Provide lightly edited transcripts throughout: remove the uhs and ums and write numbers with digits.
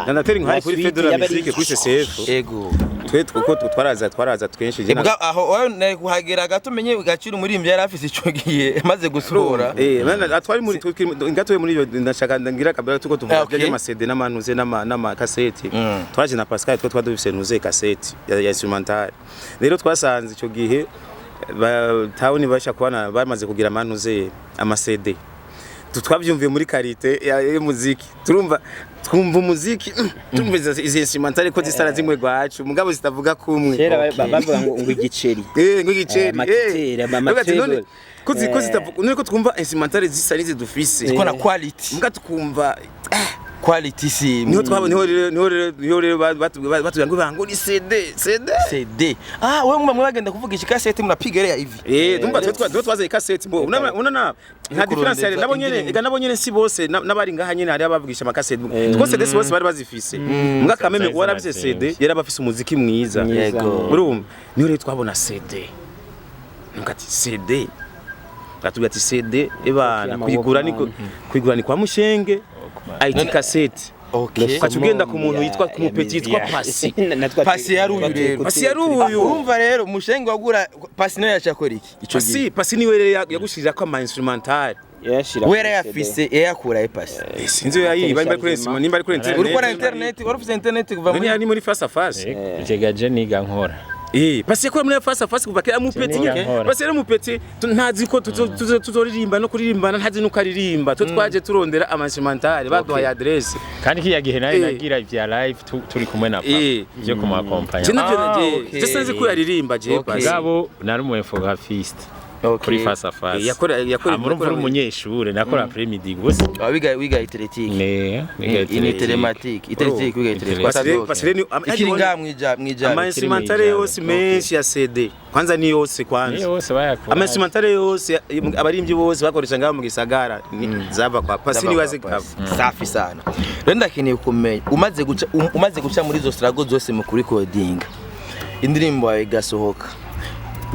nanatera inkari kuri fedora musique kuri CCF ego twe kuko twaraza twenshi je ubwa aho naye kuhagera gato menye agaciro muri imvye yarafise ico giye maze gusohora atwari muri ingatoye muri iyo ndashaka ngira kabira tuko tuvuga bya ma CD n'amanuze n'ama cassette twaje na Pascal twa dufise nuze cassette ya instrumental rero twasanze ico gihe tawuni basha kubana bamaze kugira amanuze ama CD twavyumviye muri karite ya muziki twumva umuziki tumva izi instrumental ko zisara zimwe gwacu mugabo zitavuga kumwe kera bavuga ngo igiceri ngo igiceri amatable ko zitavuga nuko twumva instrumental zisa nizi dufise ko na quality muga tukumva quality si niho rero batubwira ngo bango ni CD wewe mwe bagenda kuvuga iki cassette munapiga ya hivi tumba twaze cassette bo una nta difference yari nabonyene si bose nabari ngaha nyene hari abavugisha ama cassette twose CD bose bari bazifise muga kameme warabise CD yari abafise umuziki mwiza urumva niho rero twabona CD ngati CD batubwira ati CD ebana kuyigura ni kwa Mushenge IT cassette Ukagenda ku muntu yitwa ku mupeti yitwa Pacy. Pacy yaruyu rero. Pacy yaruyu. Urumva rero Mushenge wagura Pacy nayo yashakora iki? Ico gihe. Pacy ni were yagushirira ko ama instrumental. Yashira. Wera yafise yakura Pacy. Sinzi yayiba nimba kuri internet. Nimba kuri internet. Urukora internet, warufise internet kuva muri. Ni muri face à face. Jegaje niga nkora. Pacy yakora muri face à face kuva kera mupeti nyine. Pacy rero mupeti ntazi ko tuzoririmba no kuririmbana ntazi nuko aririmba. Twaje turondera ama instrumental baduhaye adresse. Kandi kiya gihe nayo nagira ivya live turi kumwe na papa byo kuma company. Je sinzi ko yaririmba je Pacy. Gabo nari umu infographiste. Kuri face à face. Yakora muri umunyeshure nakora après midi gusa. Wiga iteratique. Ne, wiga telematique. Iteratique wiga iteratique. Ikiri mwija. Ama instrumental yose menshi ya CD. Kwanza ni yose kwanza. Yose bayakora. Ama instrumental yose abarimvyi bose bakoresha ngaho mu gisagara zava kwa Pacy ni wazi kava. Safi sana. Rero ndakeneye kumenya umaze guca muri zo struggle zose mu kuri coding. Indirimbo yawe igasohoka.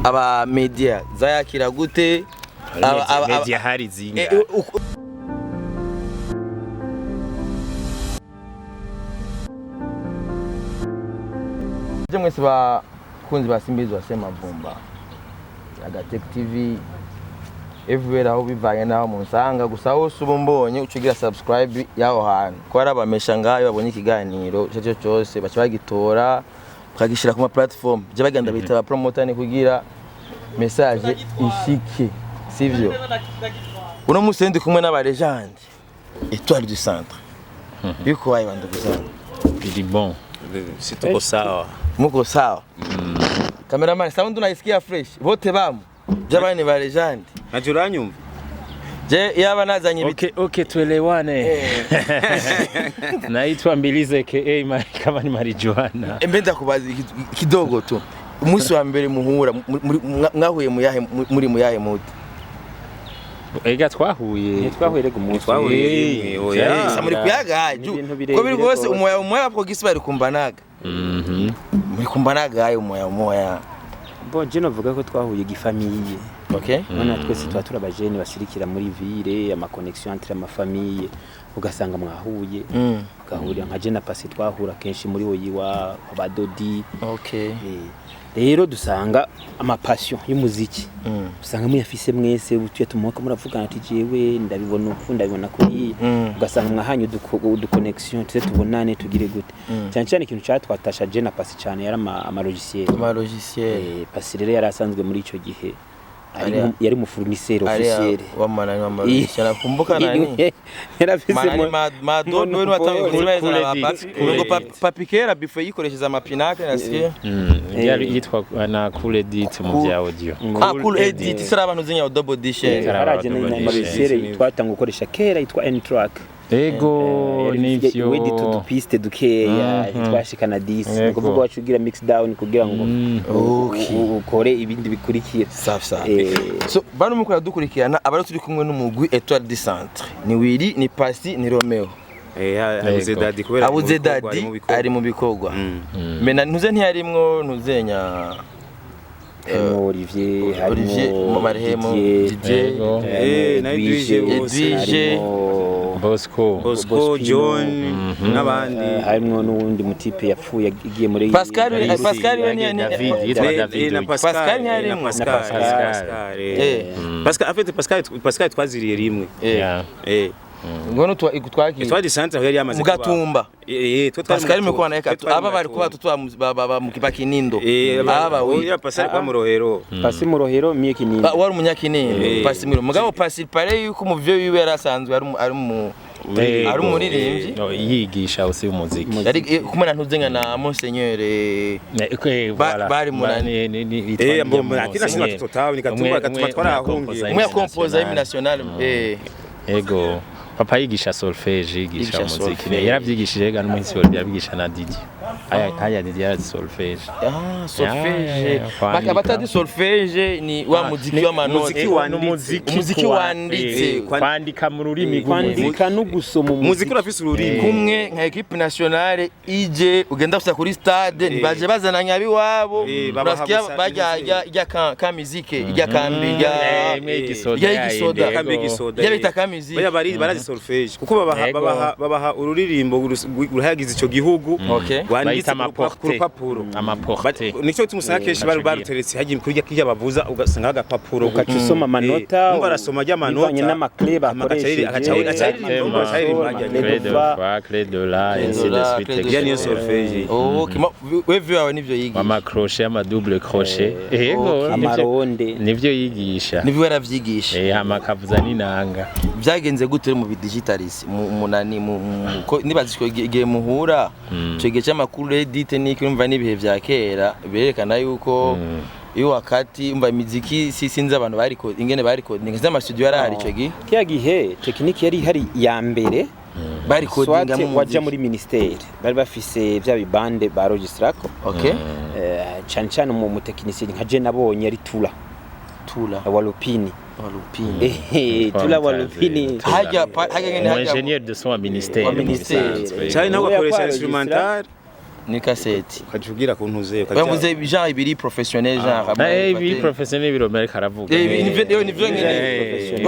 Aba media zayakira gute media hari zinga Mwese ba kunzi basimbizo wasema vumba Agatech TV everywhere aho bivaye naho munsanga gusa hose ubumbonye ucugira subscribe yaho hantu ko arabamesha ngayo babonye ikiganiro cyo cyose bakibagitora bakagishira ku ma platform je bagenda bita promoter ni kugira message ishike sivyo uno musendi kumwe n'aba legend étoile du centre biko wayi banda kuzana bidi bon sitoko sawa muko sawa cameraman sound unaisikia fresh vote bamu jabani ba legend najuranyumva je yaba nazanye biti okay tuelewane naitwa Mbilize ka kama ni marijuana mbenda kubaza kidogo tu umunsi wa mbere muhura mwahuye muri muyahe muti ega twahuye rego umunsi twahuye oya samuri kuyaga ko biri bose umoya ko gisibari kumbanaga muri kumbanaga ayo umoya bo je novuga ko twahuye gifamiye okay none twese twatura abajene basirikira muri ville ama connexion entre ama famille ugasanga mwahuye gahurira nka je na Pacy twahura kenshi muri oyiwa abadodi okay rero dusanga ama passion y'umuziki usanga muyafise mwese utuye tumuka muravugana ati jewe ndabibona kuri ugasanga mwahanye du connexion tse tubonane tugire gute cyane ikintu cyatwatasha je na Pacy cyane yari ama logiciel Pacy rero yari asanzwe muri ico gihe yari mu fournisseur officiel wamana nakumbuka nani yarafise madodo wenu watangiza na papikera before yikoresheza amapinake nasiye yari yitwa na cool edit mu bya audio cool edit sara abantu zinya double dish araje na logiciel twatanga gukoresha kera yitwa N track ego nivyo wedi to piste dukeya twashikana 10 kuvuga wacugira mix down kugira ngo ukore ibindi bikurikira safi so bano mukora dukurikirana abari turi kumwe n'umugwi Étoile du Centre ni Willy ni Pacy ni Roméo abuzedadi kubera abuzedadi ari mu bikogwa mena ntuze ntiyarimwo ntuzenya Olivier Marhemo DJ na Edwige Bosco John n'abandi harimo n'uwundi mutipe yapfuye igiye muri Pascal David na Pascal Pascal twaziriye rimwe ngono twaki twadi centre yari yamaze mugatumba Pascal mukwana aba bari kuba tutwa mu kipaki nindo aba we Pascal kwa murohero Pasi murohero mie Kinindo wari umunyakinindo Pasi muro mugabo Pasi pare yuko umuvyo wiwe yarasanzwe ari umuririmbyi yigisha usi umuziki yari kumena ntuzenga na Monseigneur bari munani akina sina totawe nikatumba twarahungiye umwe composer hymne national ego papa yigisha solfège yigisha umuziki yaravyigishije ga n'umunsi wose yabigisha na Didi aya Didi ya solfège solfège bakabata solfège ni wa muziki wa manoti umuziki wanditse kwandika mu rurimi kwandika no gusoma umuziki urafise ururimi kumwe nka equipe nationale ije ugenda gusa kuri stade nibaje bazana nyabi wabo urasikia bajya ka muziki ijya kambi ya bita ka muziki barazi solfège kuko babaha ururirimbo ruhagize ico gihugu wanditse ku rupapuro nico tumusanga kenshi baruteretse hagiye kuri kijya bavuza ugasanga agapapuro ukacusoma amanota umva arasoma ajya amanota n'amakle bakoresheje clé de la yani solfège wewe wawe nivyo yigisha ama crochet ama double crochet amaronde nivyo yigisha nivyo yaravyigisha amakavuza n'inanga byagenze gute mu bidigitalis munani nibazishwe igihe muhura cyo gihe cy'amakuru edit n'iki umva n'ibihe vya kera berekana yuko iyo wakati umva imiziki sinzi abantu bariko ingene bariko n'ama studio yarahari cyo gihe technique yari hari ya mbere bari codinga mu waje muri ministeri bari bafise vya bibande ba registrako cyane mu technicien nka je nabonye ari tula walupini tula walupini haja ingénieur de son ministère cyane nawe akoresha instrumental ni cassette ukajugira kuntuze bavuze genre ibiri professionnel genre ibiri professionnel biro Amerika aravuga nivyo ngene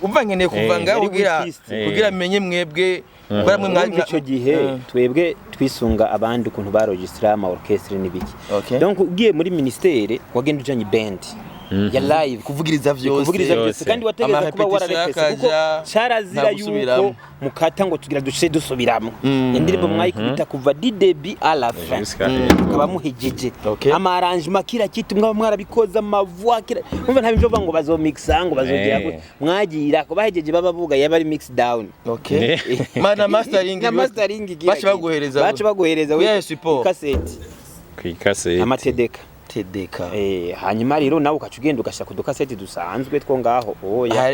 umva ngene kuvanga kugira menye mwebwe bara mwe mwanya ico gihe twebwe twisunga abandi ukuntu ba registra ama orchestre nibiki donc ugiye muri ministere wagenda ujanye band ya live kuvugiriza vyose kandi wategeza kuba wararepese kuko charazira yuko mukata ngo tugira dushe dusubiramo indirimbo mwayikubita kuva didebi à la fin ukaba muhejeje ama arrangement kira kitu mwaba mwarabikoza amavwa kira umva nta bimva ngo bazomixa ngo bazogira ko mwagira ko bahejeje babavuga yaba ari mix down mana mastering bacha baguhereza we cassette amatedeka hanyuma rero nawe ukacugenda ugashaka udukaseti dusanzwe two ngaho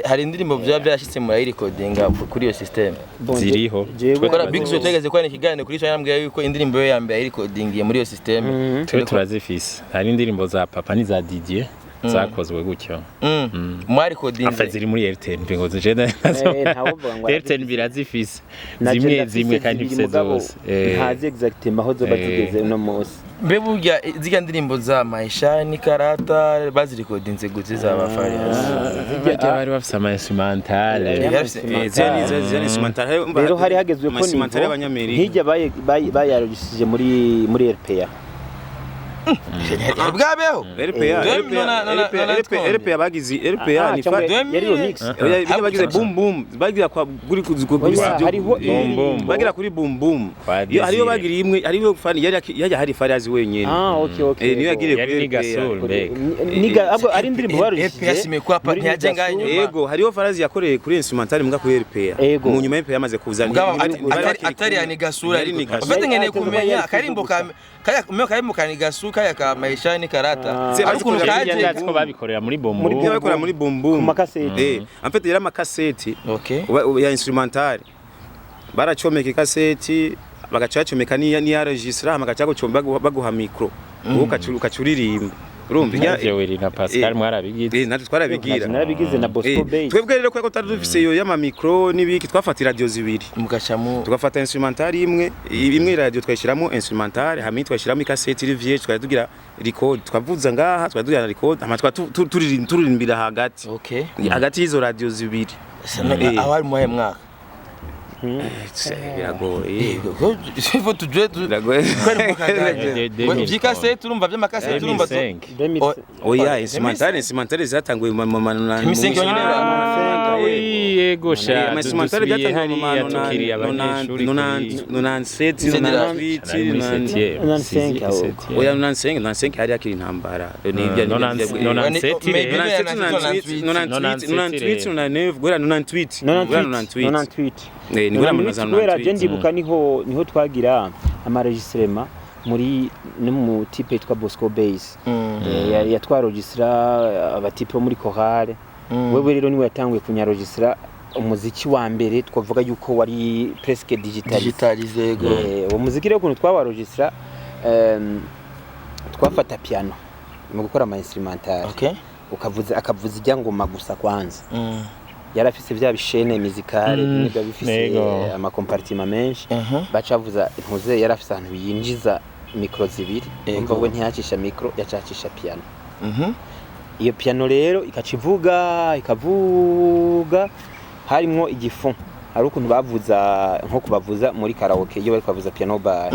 hari indirimbo byashitse muri recordinga kuri iyo system ziriho twekora big so tegeze kwa nikigane kuri cyo yambwiye yuko indirimbo yo yambye recordingiye muri iyo system twe turazifise hari indirimbo za papa ni za Didier zakozwe gutyo mwari coding afaziri muri RTN ngo zigenda RTN birazifise zimwe kandi bifise zose ntazi exactement aho zo bazigeze no munsi beburya ziga ndirimbo za maisha ni karata bazirekodinze gutse za bafarias bari bafise ama instrumental zeni instrumental rero hari hagezwe ko ni hijya bayarugishije muri RPA bwabeho RPA bagize RPA ni fa yari remix bagize boom boom bagira kwa guri hariho bagira kuri boom boom hariyo bagira imwe hariyo fani yari hari fariazi wenyene okay niyo yagire kuri gasol niga abo ari ndirimbo RPA simekwa pa ntiyajenga nyuma yego hariyo farazi yakoreye kuri instrumental mbwa kuri RPA mu nyuma RPA yamaze kuzana atari yani gasura afite ngene kumenya karimbo kaya umwe karimbo kani gasura kaya ka maisha ni karata ariko kaje ko babikorera muri bombo babikorera muri bombo ku makaseti en fait yari amakaseti ya instrumental baracomeka kaseti bagacacomeka ni ya registra amagaca gucomba baguha micro ukacuririmba urumva ya weri na Pascal mwarabigize natwe twarabigira narabigize na Bosco Bay twebwe rero ko tutari dufise yo yama micro nibiki twafata radio zibiri mugacamu tugafata instrumental imwe radio twashiramo instrumental hamwe twashiramo ikaseti rivier twatugira record twavuza ngaha twadugira record amatwa turirimbira hagati hagati y'izo radio zibiri awari muhe mwaka biragoye faut tujwe biragoye vy'ikassette urumva vy'amakassette urumva oya instrumentale zatanguye mu manana yego sha instrumentale byatanguye mu hariya tukiri abanyeshuri 97 oya 95 hari akiri intambara kubera je ndibuka niho twagira amaregistrement muri no mu type yitwa Bosco Base yatwaregistra abatipe muri chorale wewe rero niwe yatanguye kunyaregistra umuziki wa mbere twavuga yuko wari presque digitalisé yego uwo muziki rero kuntu twawaregistra twafata piano mu gukora ama instrumental akavuza ijya ngoma gusa kwanza yarafise vya bishene musicale niga bifise ama compartiment menshi bacavuza impuze yarafise ahantu yinjiza micro zibiri umva we ntiyacisha micro yacacisha piano iyo piano rero ikavuga harimo igifon hari ukuntu bavuza nko kubavuza muri karaoke iyo bari kubavuza piano bar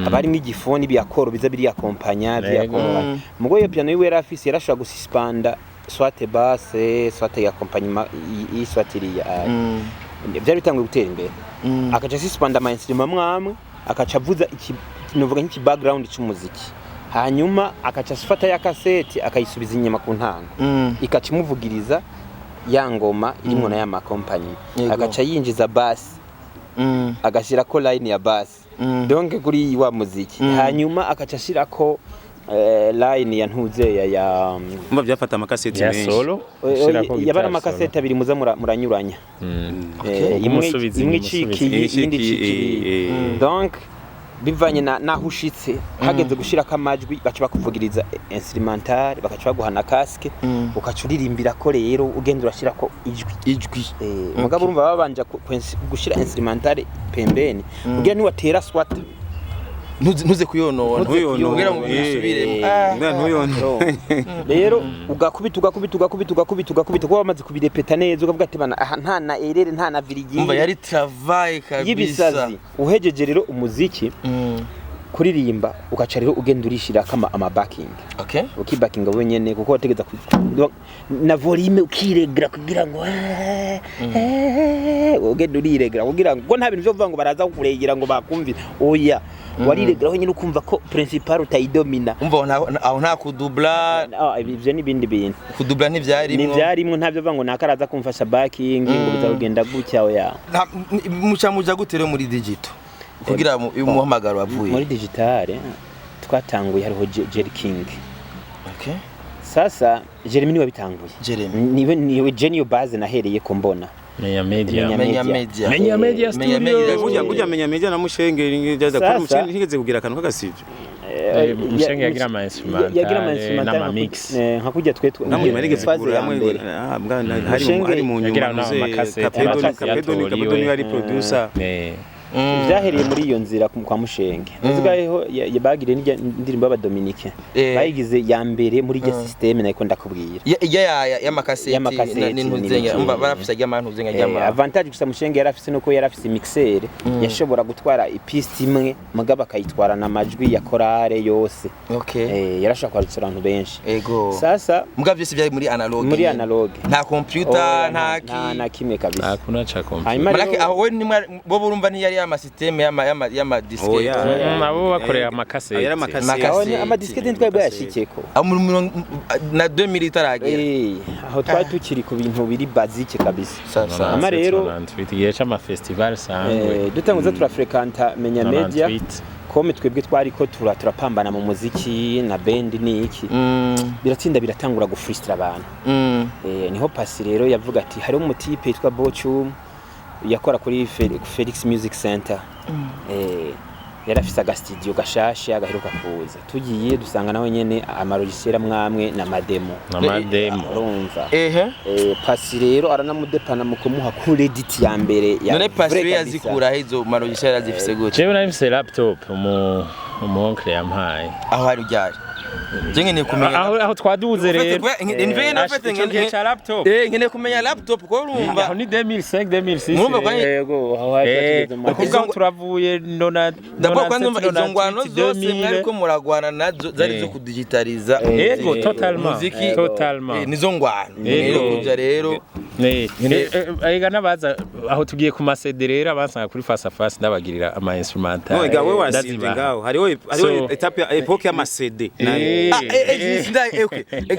abarimo igifoni byakoro biza biri accompagner byakoro mugo iyo piano yiwe yarafise yarashaka gusispanda soit basse soit accompagnement soit iriya byari bitangwe gutera imbere akaca sispanda ama instrument mwamwe akaca avuza novuga nk'iki background cy'umuziki hanyuma akaca sifata ya cassette akayisubiza inyuma ku ntango ikaca imuvugiriza ya ngoma irimo na ya makompany agaca yinjiza bass agashira ko line ya bass donc kuri wa muziki hanyuma akaca ashira ko line ya ntuze ya umva byafata amakaseti menshi solo yabara amakaseti abiri muza muranyuranya imwe ciki indi ciki donc bivanye naho ushitse hageze gushira kamajwi baca bakuvugiriza instrumental bakaca baguhana casque ukaca uririmbira ko rero ugenda urashira ko ijwi mugabo urumva babanja gushira instrumental pembeni ugira ni watera swata ntuze kuyonona kugira ngo bisubire ntuyonona rero ugakubita ko bamaze kubirepeta neza ukavuga ati bana nta na erere nta na virigi umva yari travail kabisa uhejeje rero umuziki kuririmba ugaca rero ugenda urishira kama ama backing ukibacking wenyene kuko wategeza na volume ukiregra kugira ngo ugenda uriregra kugira ngo nta bintu byo vuga ngo baraza kukuregera ngo bakumvira oya wariregra nyine ukumva ko principal utayidomina umva aho nta kudubla ibyo nibindi bintu kudubla ntivyarimo ntavyo vuga ngo nakaraza kumfasha backing ngo bizagenda gutya oya muca gutere muri digital kugira umuhamagaro wavuye muri digital twatanguye hariho Jerry King sasa Jeremy niwe bitanguye niwe Genio base nahereye ko mbona Menya media studio burya menya media na mushenge ngijaza ko mushenge ntigeze kugira akantu kagasivyo mushenge yagira ama instrumental na mix nka kujya twe namwe marigeze kugura hari mu nyuma Kapedo ni ari producer byahereye muri iyo nzira kwa mushenge nzigayeho yabagire indirimbo y'abadominique bayigize ya mbere muri ge system nako ndakubwira ya makaseti n'intuzenga barafise y'amantu zenga y'ama avantage gusa mushenge yarafise nuko yarafise mixer yashobora gutwara ipiste imwe mugaba akayitwara na majwi ya chorale yose yarashaka kwarutsa abantu benshi sasa mugaba byose byari muri analog nta computer nta kimwe kabisa hakuna cha computer malaki aho we bo burumva ni yari ama system y'ama disquette nabo bakorera amakaseti ama disquette ntwebwe yashikeko na 2000 itaragera aho twari tukiri ku bintu biri basic kabisa ama rero igihe cy'ama festival sangwe dutanguza turafrequenta menya media kome twebwe twari ko turapambana mu muziki na band niki biratsinda biratangura gufrustra abantu niho Pacy rero yavuga ati hari umutipe yitwa Bochum yakora kuri Felix Music Center yarafise aga studio gashashe agaheruka kuza tugiye dusanga nawe nyene amarogisiera mwamwe na mademo urumva Pacy rero aranamudepana mu kumuha credit ya mbere ya none Pacy yazikura hizo marogisiera zifise gute jewe nabifise laptop umu oncle yampaye aho hari ujyaje je nkeneye kumenya aho twaduze rero nkeneye no fete nkeneye cha laptop nkeneye kumenya laptop ko urumva aho ni 2005 2006 Mwumva kwa yego aho hari kuvuga turavuye nona ndabwo kwa ndumva izo ngwano zose mwari ko muragwana nazo zari zo kudigitaliza yego totalement nizo ngwano rero kuja rero aiga nabaza aho tugiye ku masede rero abasanga kuri face à face ndabagirira ama instrumental no ega we wasinze ngaho hariho etape epoque ya masede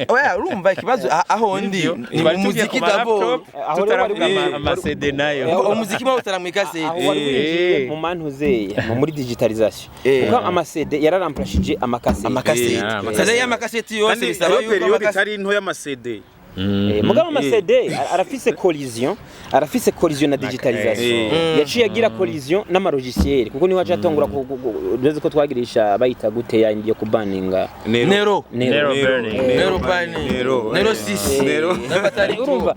oya urumva ikibazo aho ndi ni umuziki dabo aho turavuga amasede nayo umuziki mo utaramwika sede mu mantuze muri digitalization kuko amasede yararamplashije amakasete sede y'amakasete yose bisaba yuko periode itari nto y'amasede mugabo amasede arafise collision na digitalization yaciye agira collision n'amarogiciel kuko niho acatongura ko twagirisha bayita gute yangiye kubaninga nero burning nero 6 n'abatari urumva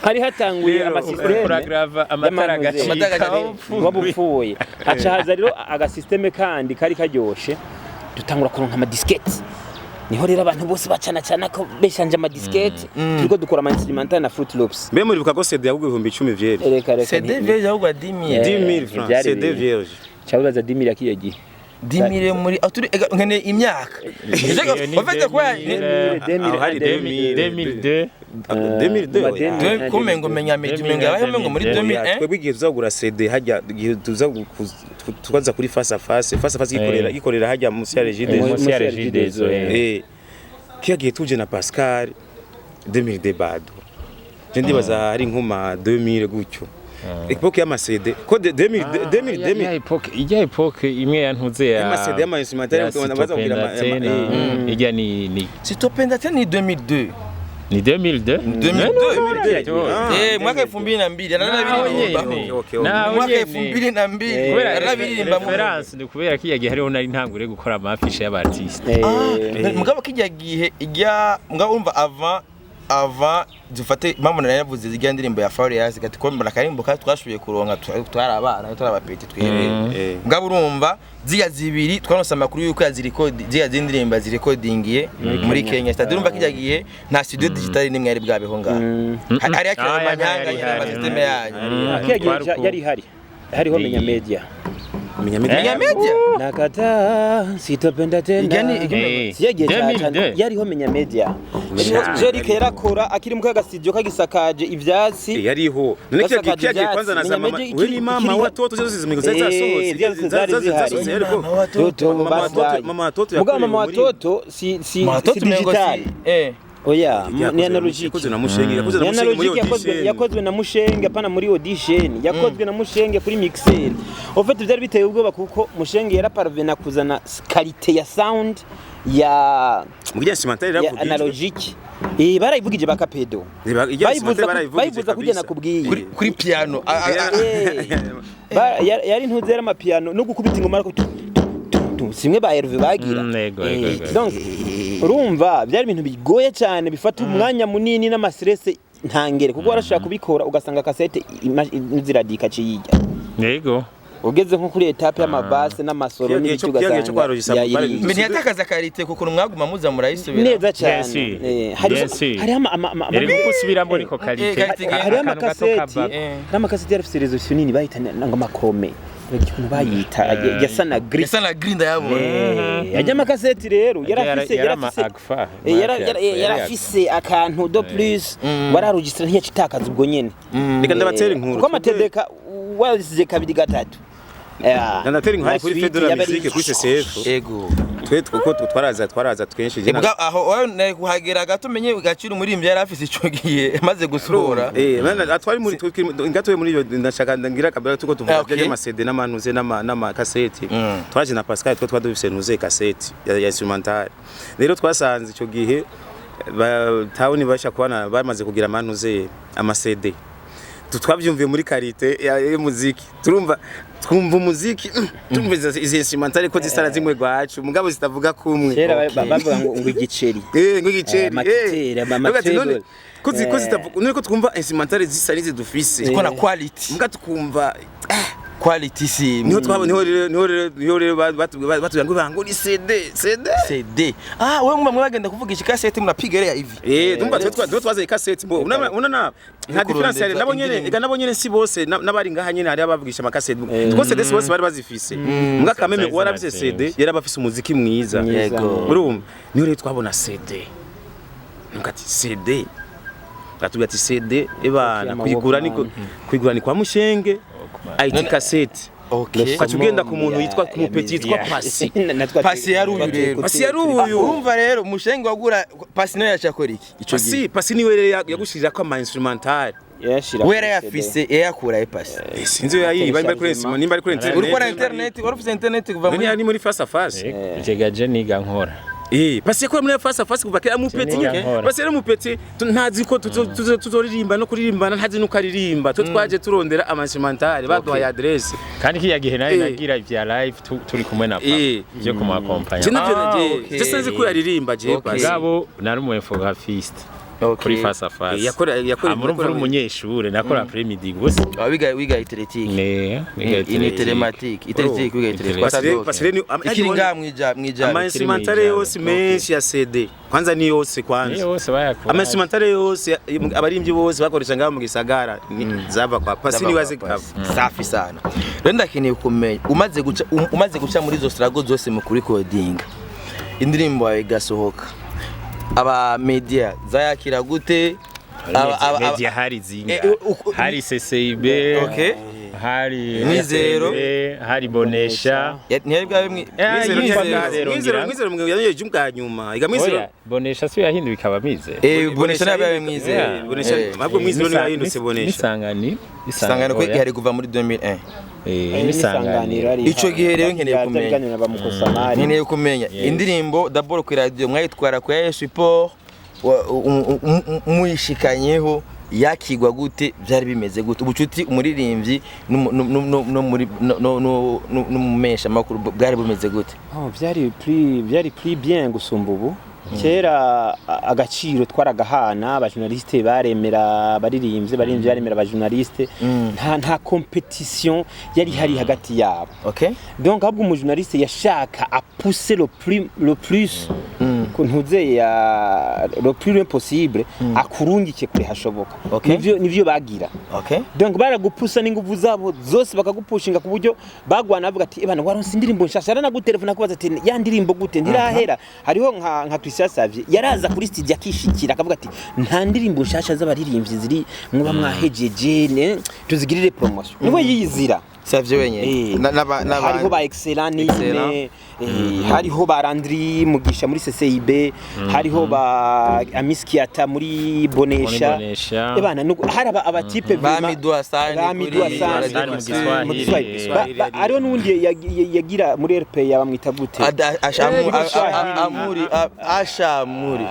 hari hatanguye amasysteme paragraphe amatara gacika wabupfuye aca haza rero agasysteme kandi kari karyoshe dutangura kuronka ama disquette niho rero abantu bose bacana ko beshanje ama disquette turiko dukora ama instrumental na Fruit Loops mbe muribuka ko CD yagugwe 1010 vierge reka CD vierge yagugwa 10000 francs CD vierge chabuza 10000 yakiye gihe 10000 muri aturi nkene imyaka bafite kwa 2002 kumengo menya medimengo yabaye ngo muri 2001 twebwe igihe tuzagura CD hajya tuza tukaza kuri face à face ikorera hajya munsi ya Regidezo kiyagiye tuje na Pascal 2002 bado je ndibaza hari nkuma 2000 gutyo epoque ya masede ko 2000 ya epoque imwe yantuze ya masede ya instrumental baza kugira ijya ni Sitopenda tena ni 2002 ni 2002 mwaka 2002 narabiririmba mwaka 2002 reference ni kubera ko yagiye hariho nari ntangure gukora amafishe y'abartiste mugabo kijya gihe ijya mugabo umva avant dufate mambo naravuze zijya ndirimbo ya Farious gati ko mbona karimbo ka twashubiye kuronka twarabana turabapeti twebwe mugabo urumva ziya zibiri twaronse amakuru yuko yazirikodi ziya zindirimba zirekodingiye muri Kenya stadurumva kijya gihe nta studio digital nimwe yari bwabeho ngaho hari akanyanga y'ama system yanyu yari hariho menya media nakata sitopenda tena yariho menya media Jerry kera kora akiri mu kaga studio kagisakaje ivyatsi yariho none kiyagiye kwanza na mama we ni mama watoto zose zimigo zasohotse mama watoto si digital oya ni analogique yakozwe na Mushenge yakozwe na Mushenge apana muri audition yakozwe na Mushenge kuri mixer en fait byari biteye ubwoba kuko Mushenge yaraparvena kuzana qualité ya sound ya analogique barayivugije bakapedo bayivuza kugena kubwiye kuri piano yari ntuzera ama piano no gukubita ingoma simwe ba Herve bagira donc urumva byari ibintu bigoye cyane bifata umwanya munini n'amastress ntangere kuko warashaka kubikora ugasanga cassette ziradika ciyijya yego ugeze nko kuri etape y'amabase n'amasoro n'icyo ugasanga mbere yatakaza karite kuko mwaguma muza murayisubira neza cyane hari gusubiramo niko karite hari amakasete yarafite resolution nini bahita ngo makome ikintu bayita yasa na green ndayabona yajya amakasete rero yarafise akantu do plus wararugistra ntiyacitakaza ubwo nyene reka ndabatera inkuru kuko amatedeka wazije kabiri gatatu ndatera inkuru kuri Federal Music kuri CCF ego kuko twaraza twenshi je aho nari kuhagera gato menye agaciro muri imvye yarafise icogiye maze gusura atwari muri ngatoye muri iyo ndashaka ngira kabira tuko tuvuga bya masede n'amanuze n'ama cassette twaje na Pascal twadufise nuze cassette ya instrumental rero twasanze ico gihe tawuni basha kubana bamaze kugira amanuze ama CD twavyumviye muri karite ya muziki twumva umuziki tumveza izi instrumental ko zisara zimwe gwacu mugabo zitavuga kumwe kera bavuga ngo igiceri ngo igiceri ko zitavuga niko twumva instrumental zisa nizi dufise ziko na quality muga tukumva quality si niho rero batubwira ngo bango ni CD wewe mwe bagenda kuvugisha cassette munapiga rya ivi ndumva twaze cassette bo unana nta difference yari nabonyene si bose n'abari ngaha nyene hari abavugisha amacassette twose desi bose bari bazifise mbwa kameme warabise CD yari abafise umuziki mwiza urumva niho rero twabona CD ngati CD batubwira ati CD ebana kuyigura ni kwa Mushenge IT cassette Ukagenda ku muntu yitwa ku mupeti yitwa Pacy. Pacy yari uyu rero. Pacy yari uyu. Urumva rero Mushenge wagura Pacy nayo yacakora iki? Ico gihe. Pacy niwe rero yagushirira ko ama instrumental. Wera yafise yakura Pacy. Sinzi yayiba nimba kuri internet. Nimba kuri internet. Urukora internet, warufise internet kuva muri. Ni muri face à face. Jegaje niga nkora. Pacy yakora muri face à face kuva kera mupeti nyine. Pacy yari mupeti ntazi ko tuzoririmba no kuririmbana ntazi nuko aririmba. Twaje turondera ama instrumental baduhaye adresse. Kandi kiyagihe nayo nagira ivya live turi kumwe na papa byo kumakompanya. Je sinzi ko yaririmba je Pacy. Gabo nari umu infographiste. Kuri face à face. Yakora muri umunyeshure nakora après-midi gusa. Wiga iteletique. Wiga telematique. Iteletique wiga iteletique. Ikiri nga mwija. Ama instrumental yose menshi ya CD. Kwanza ni yose kwanza. Yose bayakora. Ama instrumental yose abarimbyi bose bakoresha ngaho mu gisagara zava kwa Pacy ni wazikava. Safi sana. Rero ndakeneye kumenya umaze guca muri zo struggle zose mu kuri coding. Indirimbo yawe igasohoka. Aba media zayakira gute media hari zinga hari CCIB hari Mizero hari Bonesha ntiyabwa Mizero mwe jumka nyuma iga Mizero Bonesha sio yahinduye ikaba mize Bonesha nabaye Mizero Bonesha mabwo Mizero ni yahindutse Bonesha isangano ko yari kuva muri 2001 nisanganira ico gihe rero nkeneye kumenya indirimbo d'abord ku radio mwayitwara ku ya support muyishikanyeho yakigwa gute byari bimeze gute ubucuti umuririmbyi no muri no mumesha makuru bwari bumeze gute byari plus bien gusumba ubu kera agaciro twaragahana abajournaliste baremera baririmbye baremera abajournaliste nta competition yari hari hagati yabo donc ahubwo umujournaliste yashaka a pousser le plus kuntuze ya le plus possible akurungike kure hashoboka nivyo bagira donc baragupusa n'inguvu zabo zose bakagupushinga ku buryo bagwana bavuga ati ebana waronse indirimbo nshasha na gutelefona kubaza ati ya ndirimbo gute ndirahera hariho nka Christian Savye yaraza kuri studio akishikira akavuga ati nta ndirimbo nshasha z'abaririmbyi ziri mwa mwahejeje ne tuzigirire promotion niwe yizira Savye wenye hariho ba excellent ni hariho ba Landry Mugisha muri CCIB hariho ba Amiskiata muri Bonesha ebana hari abatipe ba Midwa Sani mu Giswahili ariho nundi yagira muri RP yabamwita gute Ashamuri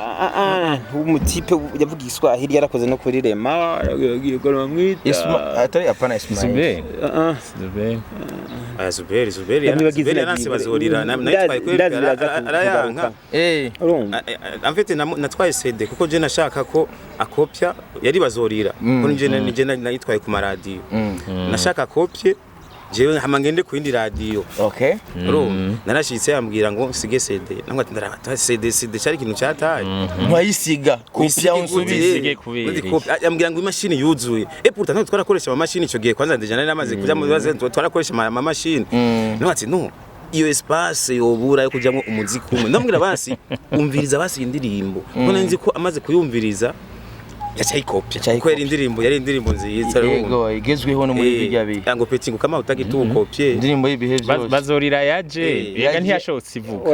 umutipe yavuga Igiswahili yarakoze no kuri Rema yagiye ko bamwita atari apana Ismail Zuberi yanase bazorira nayitwaye kweli arayanka amfite natwaye CD kuko je nashaka ko akopya yari bazorira kuko nje nayitwaye ku maradiyo nashaka kopye jewe hamangende ku indi radio narashitse yambwira ngo nsige CD nangwa ati ndarata CD cyari kintu cyataye ntwayisiga kopya unsubize yambwira ngo imashini yuzuye pourtant ntabwo twarakoresha ama machine ico gihe kwanza ndejana namaze kuja mu bibazo twarakoresha ama machine no ati no iyo espace yobura yo kujamo umuziki umwe ndambwira basi umviriza basi indirimbo none nzi ko amaze kuyumviriza yacyayikopya kwera indirimbo yari indirimbo nziza yego igezweho no muri bijya bi yango petingo kama utagitukopye indirimbo y'ibihe byose bazorira yaje yega ntiyashotse ivuga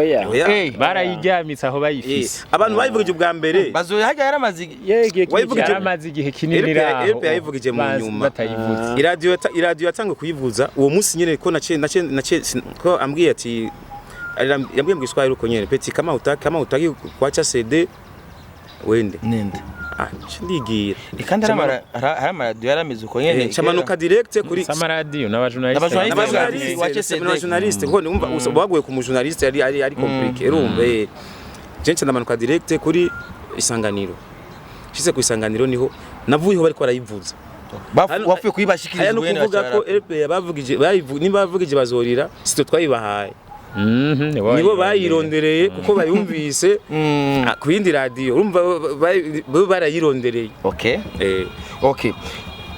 barayiryamitse aho bayifise abantu bayivugije ubwa mbere bazorira haga yaramaze igihe kinini raho yayivugije mu nyuma iradio yatanga kuyivuza uwo munsi nyene ko nace ko ambwiye ati yambwiye mu Giswahili uko nyene peti kama utagi kwacha CD wende nende ndigira ikandi radio yarameze uko nyene chamanuka direct kuri samaradio n'abajournaliste wache CD n'abajournaliste ko numva baguye ku mujournaliste ari compliqué rumbe jenche ndamanuka direct kuri isanganiro shise ku isanganiro niho navuyeho bari ko arayivuza Wafuye kuyibashikiriza aya no kuvuga ko RPA bavugije nimba bavugije bazorira sito twayibahaye nibo bayirondereye kuko bayumvise ku yindi radio urumva barayirondereye. Okay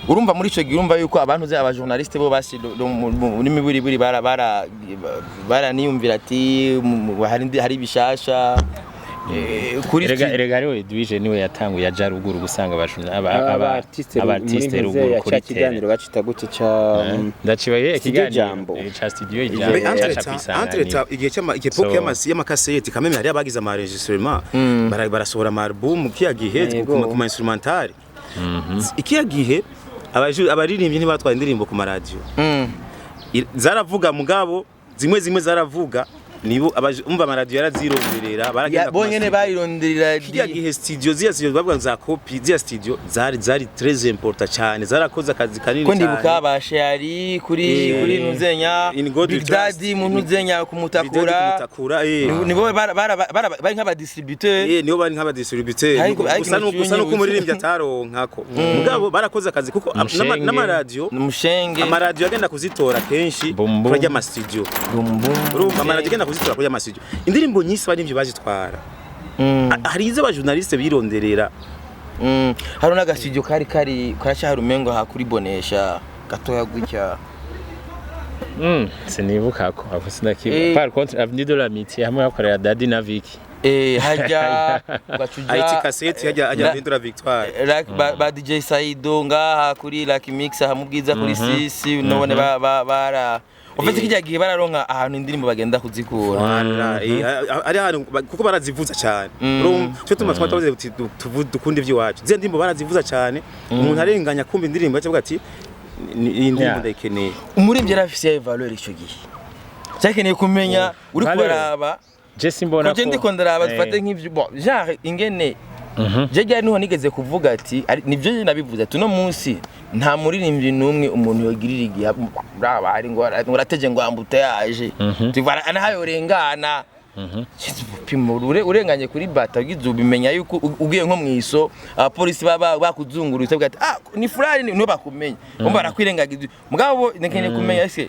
urumva muri ico gihe urumva yuko abantu aba journaliste bo basi muri miburi baraniyumvira ati hari bishasha kuri rega rero Edwige niwe yatanguye aja ruguru gusanga aba artiste ruguru kuri kiganiro bacita gute ca ndacibaye ikiganiro ca studio entre igihe cy'epoque y'amakasete kameme hari abagize ama enregistrement barasohora ama album kiya gihe ku ma instrumental ikiya gihe abaririmbyi ntibatwaye indirimbo ku radio zaravuga mugabo zimwe zaravuga nibo umva amaradio yarazironderera baragenda bonyene bayironderera kiya gihe studio bavuga za copy zya studio zari très important cyane zarakoze akazi kanini cyane ko ndibuka bashari kuri nuzenya Big Daddy mu nuzenya kumutakura nibo bari nk'aba distributeur nibo bari nk'aba distributeur gusa no kumuririmbya ataronkako mugabo barakoze akazi kuko n'amaradio amaradio agenda kuzitora kenshi kurya ama studio urumva amaradio agenda kuzitora kuri amasijyo indirimbo nyinshi barivyo bazitwara hari izo ba journaliste bironderera hari n'agasijyo karacyari umengo ha kuri bonesha gatoya gutya sinibuka ko ako sinakiba par contre avenue de l'amitié hamwe yakorera Daddy na Vicky hajya gacuja IT cassette hajya Vendora Victoire ba DJ Saido ngaha kuri Lucky Mix hamubwiza kuri sisi none bara ufite kijya gihe bararonka ahantu indirimbo bagenda kuzikura ari ahantu kuko barazivuza cyane cyo twavuze dukunda iby'iwacu zya ndirimbo barazivuza cyane umuntu arenganya kumva indirimbo avuga ati iyi ndirimbo ndayikeneye umuririmbyi yarafise valeur icyo gihe cyakeneye kumenya uri kuraba Jesse mbona ko ndiko ndaraba dufate nk'ivyo genre ingene Jega niho nigeze kuvuga ati nivyo nabivuze ati no munsi nta muririmbyi numwe umuntu yogirira igihe braba ari ngo urateje ngo ambute yaje tivara anahayo rengana pimurure urenganye kuri bata gizubimenya yuko ugiye nko mwiso abapolisi bakuzungurutse bwa ati ni fulani no bakumenya umva rakwirengagiza mugabo nekene kumenya ese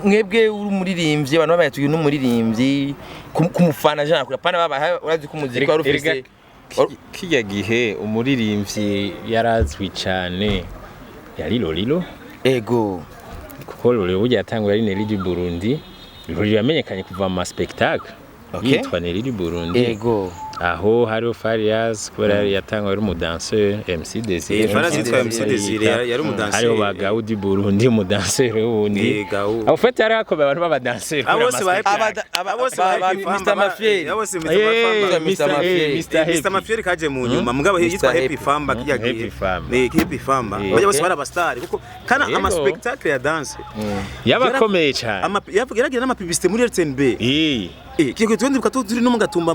mwebwe uri muririmbyi abantu babaye tuyu n'umuririmbyi kumufana jana kuri pana baba urazi ko umuziki wari ufise kijya gihe umuririmbyi yarazwi cyane yari Lolilo ego kuko Lolilo burya yatangura ari Neri du Burundi Lolilo yamenyekanye kuva mu spectacle yitwa Neri du Burundi ego aho hariho Farias kubera yatangwa ari umudanseur MC Desire Farias yitwa MC Desire yari umudanseur hariho ba Gaudi Burundi umudanseur wundi aho fete ari akobe abantu b'abadanseur abose ba Mr Mafieri abose Mr Mafieri kaje mu nyuma mugabo yitwa Happy Famba kiyagiye Happy Famba bose bari abastari kuko kana ama spectacle ya dance yabakomeye cyane yaragira n'ama publicité muri RTNB kiko tundi bukato turi no mugatumba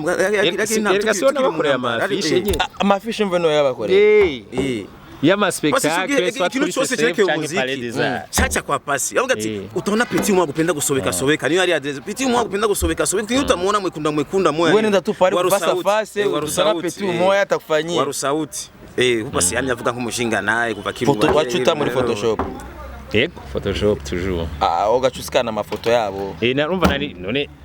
Ergasona bakoreye amafishe nye amafishe mveno yabakoreye yama spectacle soit kuri cyose cyeke umuziki chacha kwa Pacy avuga ati utaona Petit mwa gupenda gusobeka niyo ari adresse Petit mwa gupenda gusobeka utamwona mwekunda moya wewe nenda tu pale kupasa fase usana Petit mwa atakufanyia waru sauti Pacy yani avuga nk'umushinga naye kuva kibu foto wachuta muri Photoshop Ego Photoshop toujours. Ugachusikana amafoto yabo. Narumva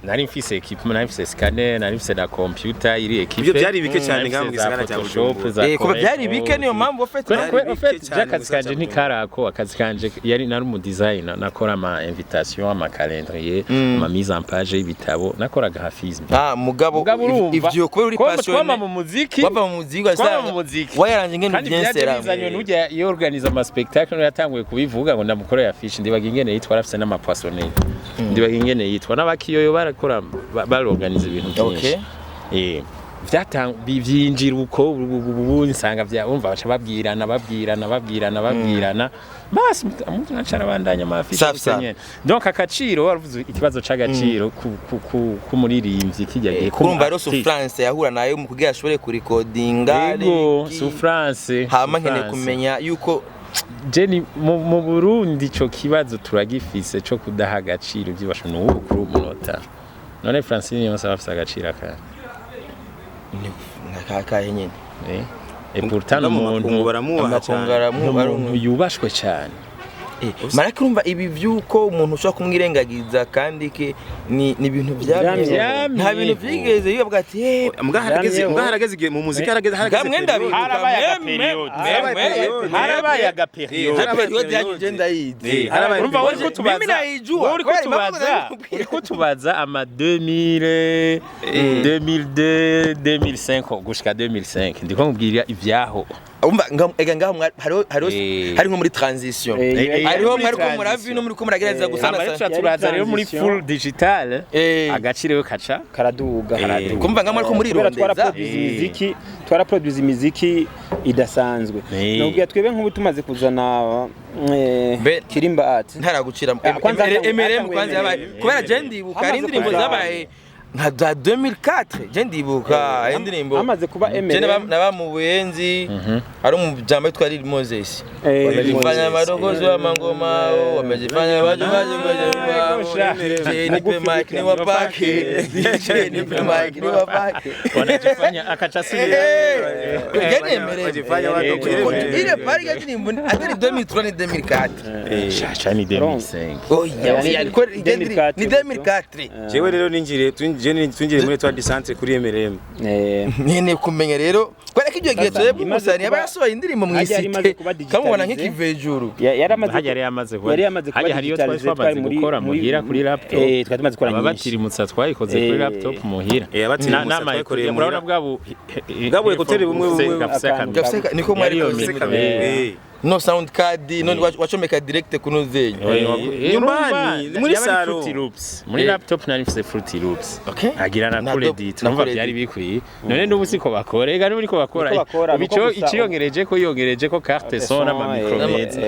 nari mfise equipment, nari mfise scanner, nari mfise na computer iri equipe. Ibyo byari bike cyane ngamu gisagara cya Photoshop. Kuba byari bike niyo mpamvu ofete. Akazi kanje ni karako, akazi kanje yari nari mu designer, nakora ama invitation, ama calendrier, ama mise en page y'ibitabo, nakoraga hafisme. Mugabo ivyo ko uri passion. Kwama mu muziki. Kwama mu muziki asanga. Wayaranje ngene byensera. Kandi n'ujya yorganiza ama spectacle yatanguye kubivuga ngo ndamukora ya fish ndibaga ingene yitwa arafise n'amapoissonnerie. Ndibaga ingene yitwa n'abakiyoyo barakora barorganiza ibintu byinshi. Vyatanga bivyinjira uko ubu nsanga vyumva baca babwirana basi umuntu nacara bandanya amafishi nyene donc agaciro waruvuze ikibazo c'agaciro ku muririmbyi kijyagiye kurumva rero France yahura nayo mu kugira ashobore ku recordinga su France hama nkene kumenya yuko Jenny mu Burundi cyo kibazo turagifise cyo kudaha agaciro byibasho n'ubu kuri umunota none France niyo nsaba afisa agaciro aka ni kaka nyene et pourtant umuntu baramuha umuntu yubashwe cyane. Marake urumva ibi vyuko umuntu ushaka kumwirengagiza kandi ke ni ibintu byamye nta bintu vyigeze yibavuga ati mbwa harageze igihe mu muziki harageze harabaye agaperiode yagenda yidi urumva uri kutubaza ama 2000 2002 2005 gushika 2005 ndiko mubwira ivyaho umva ngaho hari nko muri transition hariho mwari ko muravi no muri ko muragereza gusana turaza rero muri full digital agaciro yo kaca karaduga kumva ngamwe ko muri rondeza twaraproduce imiziki idasanzwe nubwo twebe nk'ubu tumaze kuzana Kirimba art ntaragucira MRM kwanza yabaye kubera je ndibuka ari indirimbo zabaye nka 2004 je ndibuka indirimbo amaze kuba MRM naba mu buyenzi ari umujambo witwa Lil Moses wamejifanya madogozi wa mangoma wamejifanya baje nipe mic ni wapake nipe mic ni wapake wanajifanya akachasiri yani wajifanya watu ile pari ya ndirimbo atari 2003 ni 2004 chacha ni 2005 oh yeah ni 2004 jewe rero ninjire tunjire muri twa descente kuri MRM nene kumenya rero kwera kijyo gihe twebwe umusani yabasohoye indirimbo mwisite kamubona nk'ikivejuru yari yamaze kuba hariyo twamaze gukora muhira kuri laptop twari tumaze gukora nyinshi batirimutsa twayikoze kuri laptop muhira batirimutsa twakoreye murabona bwabo ekuteri bumwe gafseka niko mwari yose no sound card no wachomeka direct kuno zenyu nyumbani muri saro muri laptop nari mfise Fruity Loops agira na credit numva byari bikwiye none n'ubusiko bakora ega n'uri ko bakora bico iciyongereje ko carte son na micro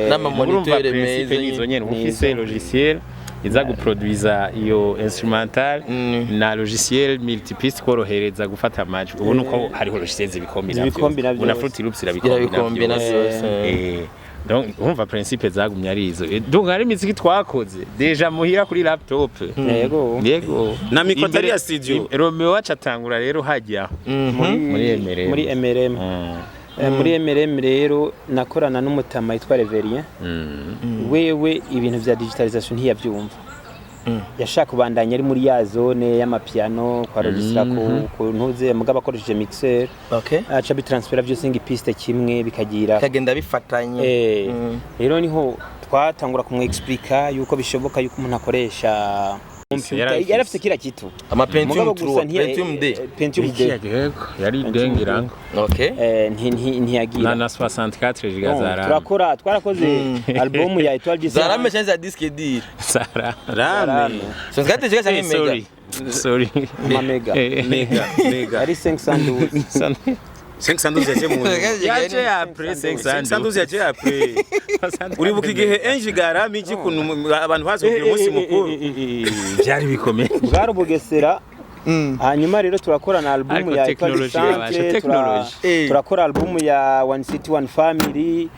na moniteur meza izo nyene ufise logiciel iza guproduiza iyo instrumental na logiciel multipiste korohereza gufata amajwi ubu nuko hariho logiciel zibikombina na Fruity Loops irabikombina donc umva principe zagumye ari izo donc hari imiziki twakoze deja muhira kuri laptop yego na mikotari ya studio Roméo acatangura rero hajya muri MRM muri MRM rero nakorana n'umutama yitwa Reverien wewe ibintu vya digitalization ntiyavyumva yashaka kubandanya ari muri ya zone y'amapiano kwa registra ku ntuze mugaba akoresheje mixer aca bitransfera byose ngipiste kimwe bikagira kagenda bifatanye rero niho twatangura kumwexplica yuko bishoboka yuko umuntu akoresha yarafite kila kitu ama Pentium D yari dengiranga ntiyagira na 64 GB zara twarakoze album ya Etoile du Zara mesha za disque dire Zara rame 64 GB za sorry mega ari 512 512 yaje mu yaje après 512 yaje après uribuka igihe enjigara miji kuntu abantu bazobwira umunsi mukuru byari bikomeye bwaro bugesera hanyuma rero turakorana album ya turakora album ya One City One Family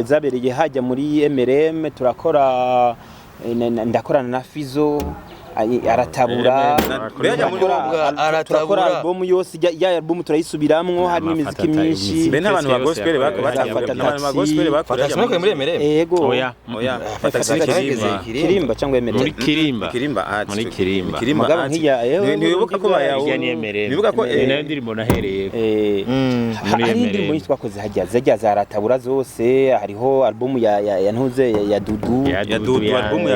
zabereye hajya muri MRM turakora ndakorana na Fizo aratabura turakora album yose ya album turayisubiramwo hari n'imiziki myinshi be n'abantu ba gospel bakoze muri MRM yego oya Kirimba cyangwa MRM muri Kirimba mugabo nk'iya nibuka ko bayawo nibuka ko nayo ndirimbo nahereye hari indirimbo twakoze hajya zaratabura zose hariho album ya ntuze ya Dudu album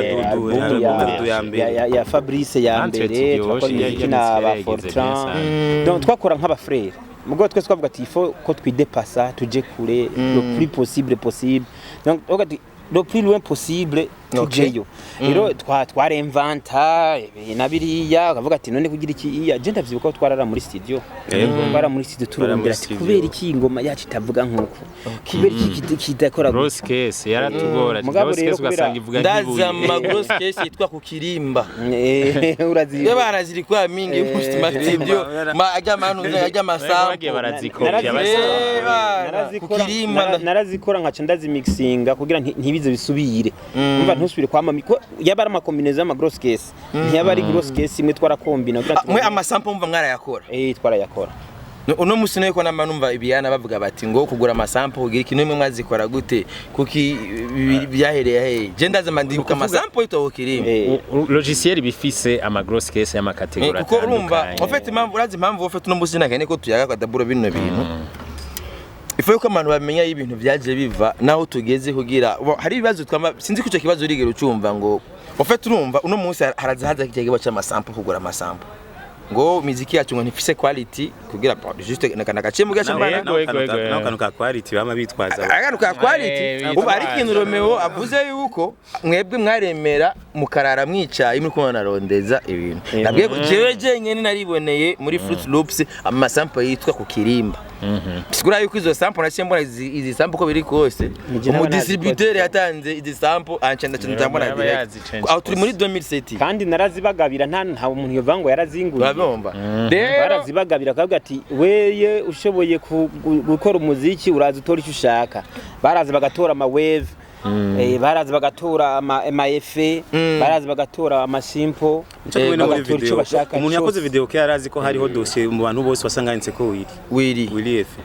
ya mbere ya Fabrice ya mbere twakora na ba Fortran donc twakora nk'aba frère mugabo twese twavuga ati ifo ko twidepassa tuje kure le plus possible donc le plus loin possible tujeyo rero twaremvanta nabiriya akavuga ati none kugira iki je ndavyibuka twarara muri studio turarondera ati kubera iki ingoma yacu itavuga nkuko kubera iki kidakora gross case yaratugora gross case ugasanga ivuga ndazama gross case yitwa ku Kirimba urazi baraziri kwa mingi mu studio ajya manu ajya masample barazikopya narazikora nkaca ndazimixinga kugira ntibize bisubire umva ntusubire kwa mami ko yabara amakombineza ama gross case ntiyabari gross case imwe twarakombina mwe amasample umva mwarayakora twarayakora uno musi no ko namanumva ibiyana bavuga bati ngo kugura amasample kugira ikintu imwe mwazikora gute kuki byahereye he je ndaza mandibuka amasample ito kirimo logiciel bifise ama gross case y'ama category kuko urumva en fait urazi impamvu en fait uno musi nakane ko tuyaga kadabura bino bintu ifu yuko abantu bamenya ibintu byaje biva naho tugeze kugira hari ibibazo twama sinzi kuco kibazo urigero ucumva ngo en fait urumva uno musi haraza haza kigego cy'amasample kugura amasample ngo muziki yacu ngo ntifise quality kugira juste nakanaga mu gashambana no kanuka quality bama bitwaza akanuka quality ubu ari kintu Roméo avuze yuko mwebwe mwaremera mukarara mwicaye muri kubona rondeza ibintu nabwiye jewe nyene nariboneye muri Fruit Loops amasample yitwa ku kirimba sigura yuko izo sample na cyembona izi sample ko biri kose umu distributeur yatanze izi sample ancenda cyambona direct aho turi muri 2007 kandi narazibagabira nta umuntu yovango yarazinguye urabomba barazibagabira akavuga ati weye ushoboye gukora umuziki uraza utora icyo ushaka baraza bagatora ama wave baraza bagatora ama efe baraza bagatora ama simple bagatora icyo bashaka umuntu yakoze video ke yarazi ko hariho dossier mu bantu bose wasanganyitse ko willy efe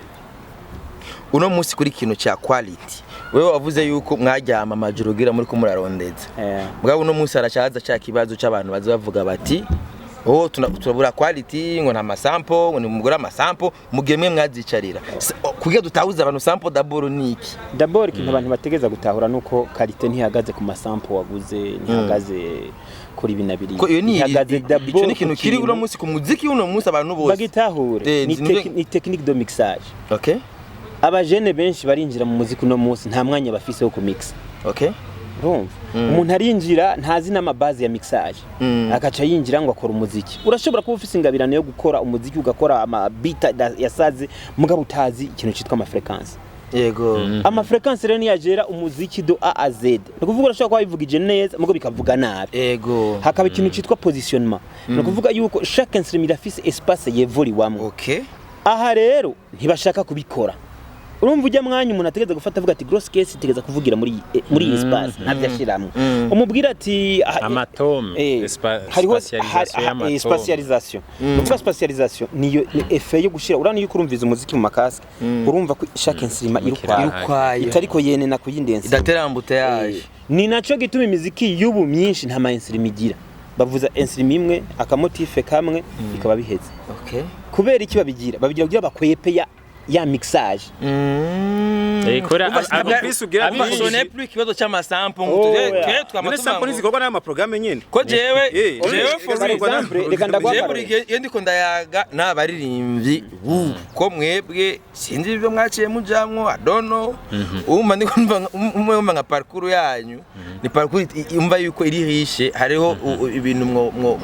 uno musi kuri kintu cya quality wewe wavuze yuko mwaryama amajoro gira muri ko murarondeza mugabo uno musi aracaza cya kibazo cy'abantu bazavuga bati turabura quality ngo nta masample ngo ni mugura amasample mugemwe mwazicarira kugira dutahuza abantu sample d'abord niki d'abord ikintu abantu bategeza gutahura nuko quality ntihagaze ku masample waguze ntihagaze kuri binabiri ihagaze d'abord ni kintu kiri uno musi ku muziki uno musi abantu bose bagitahure ni technique de mixage okay abajene benshi barinjira mu muziki uno musi nta mwanya bafise wo ku mix okay urumva umuntu arinjira ntazi n'amabazi ya mixage akaca yinjira ngo akora umuziki urashobora kuba ufise ingabirano yo gukora umuziki ugakora ama beat yasaze mugabo utazi ikintu cyitwa ama frequency yego ama frequency rero yagera umuziki do A a Z no kuvuga urashobora kuba bivugije neza mugabo bikavuga nabi yego hakaba ikintu cyitwa positionnement no kuvuga yuko chaque instrument irafise espace yevoli wamwe okay aha rero ntibashaka kubikora urumva ujya mwanya umuntu ategeza gufata avuga ati gross case itegeza kuvugira muri espace ntabyashiramwe umubwira ati amatome spatialisation nuko spatialisation niyo effet yo gushira urani yuko urumviza umuziki mu makaske urumva ko chaque instrument irukwaye itariko yene na kuyindense idaterambute yaje ni naco gituma imiziki y'ubu myinshi nta ma instrument igira bavuza instrument imwe akamotife kamwe bikaba biheze okay kubera iki babigira bakwepe ya mixage kora abisone plus kibazo cy'ama sample ngo twama sample zikorwa n'ama programme nyene ko jewe for example reka ndagwakara yendi ko ndayaga n'abaririmbyi ko mwebwe sinzi ibyo mwaciye mujamwo I don't know umva ndiko umva nka parcours yanyu ni parcours umva yuko iri rishe hariho ibintu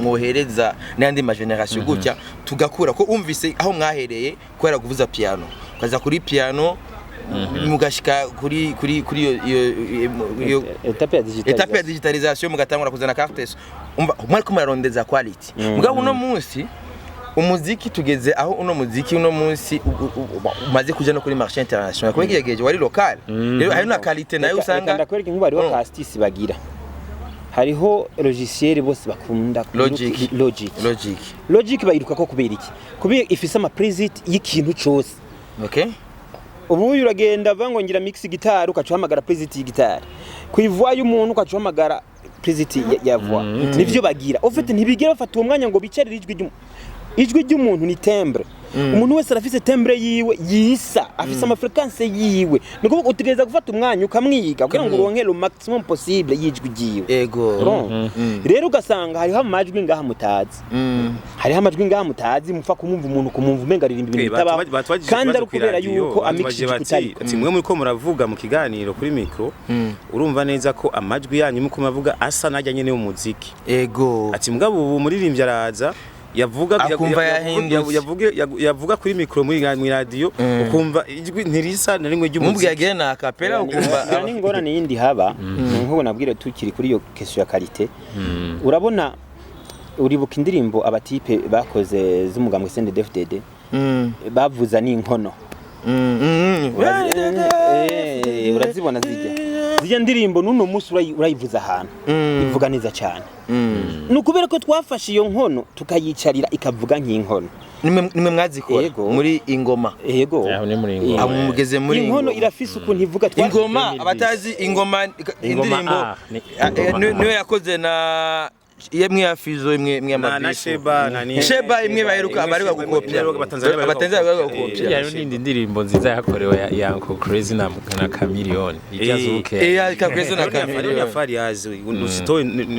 mwohereza n'andi ma generation gutya tugakura ko umvise aho mwahereye kwera kuvuza piano kaza kuri piano mugashika kuri iyo etape ya digitalisation mugatangura kuzana cartes umva mwari kumarondeza quality mugabo uno munsi umuziki tugeze aho uno muziki uno munsi umaze kuja no kuri marché international ko ngiyegeje wari local rero hari na quality nayo usanga ndakwereka nk'ubari wa castis bagira hariho logiciel bose bakunda logic bayiruka ko kubera iki kubera ifise ama preset y'ikintu cyose okay ubu uragenda vango ngira mix guitar ukacuhamagara preset y'igitari kuivwa y'umuntu ukacuhamagara preset ya voix nivyo bagira ofite ntibigera bafata uwo mwanya ngo bicarire ijwi ry'umuntu ni timbre umuntu wese arafise timbre yiwe yisa afise ama frequency yiwe niko utegeza gufata umwanya ukamwiga kugira ngo uronke le maximum possible yijwi giwe ego rero ugasanga hariho amajwi ngaha mutazi hariho amajwi ngaha mutazi mupfa kumumva umuntu kumumva umenga ririmba ibintu bitaba kandi ari kubera yuko amixije kutariko ati mwe muri ko muravuga mu kiganiro kuri micro urumva neza ko amajwi yanyu muko mavuga asa najya nyene mu muziki ego ati mugabo ubu muririmbye araza yavuga kuri micro muri radio ukumva ijwi ntirisa na rimwe ry'umuziki mubwiye agena akapera ukumva ni ngorane yindi haba nkuko nabwire tukiri kuri iyo question ya qualité urabona uribuka indirimbo abatipe bakoze z'umugambwe CNDD-FDD bavuza n'inkono urazibona zijya zije ndirimbo nuno musi urayivuza ahantu ivuga neza cyane nukubera ko twafashe iyo nkono tukayicarira ikavuga nk'inkono nimwe mwazikora muri ingoma yego amugeze muri inkono irafise ukuntu ivuga ingoma abatazi ingoma indirimbo niyo yakoze na yemwe yafizo imwe y'amabisi Sheba imwe baheruka abari bagukopya abatanzania bari bagukopya yayo nindi ndirimbo nziza yakorewe ya Uncle Crazy na Chameleone ijazuke ya Crazy na Chameleone yafari yazi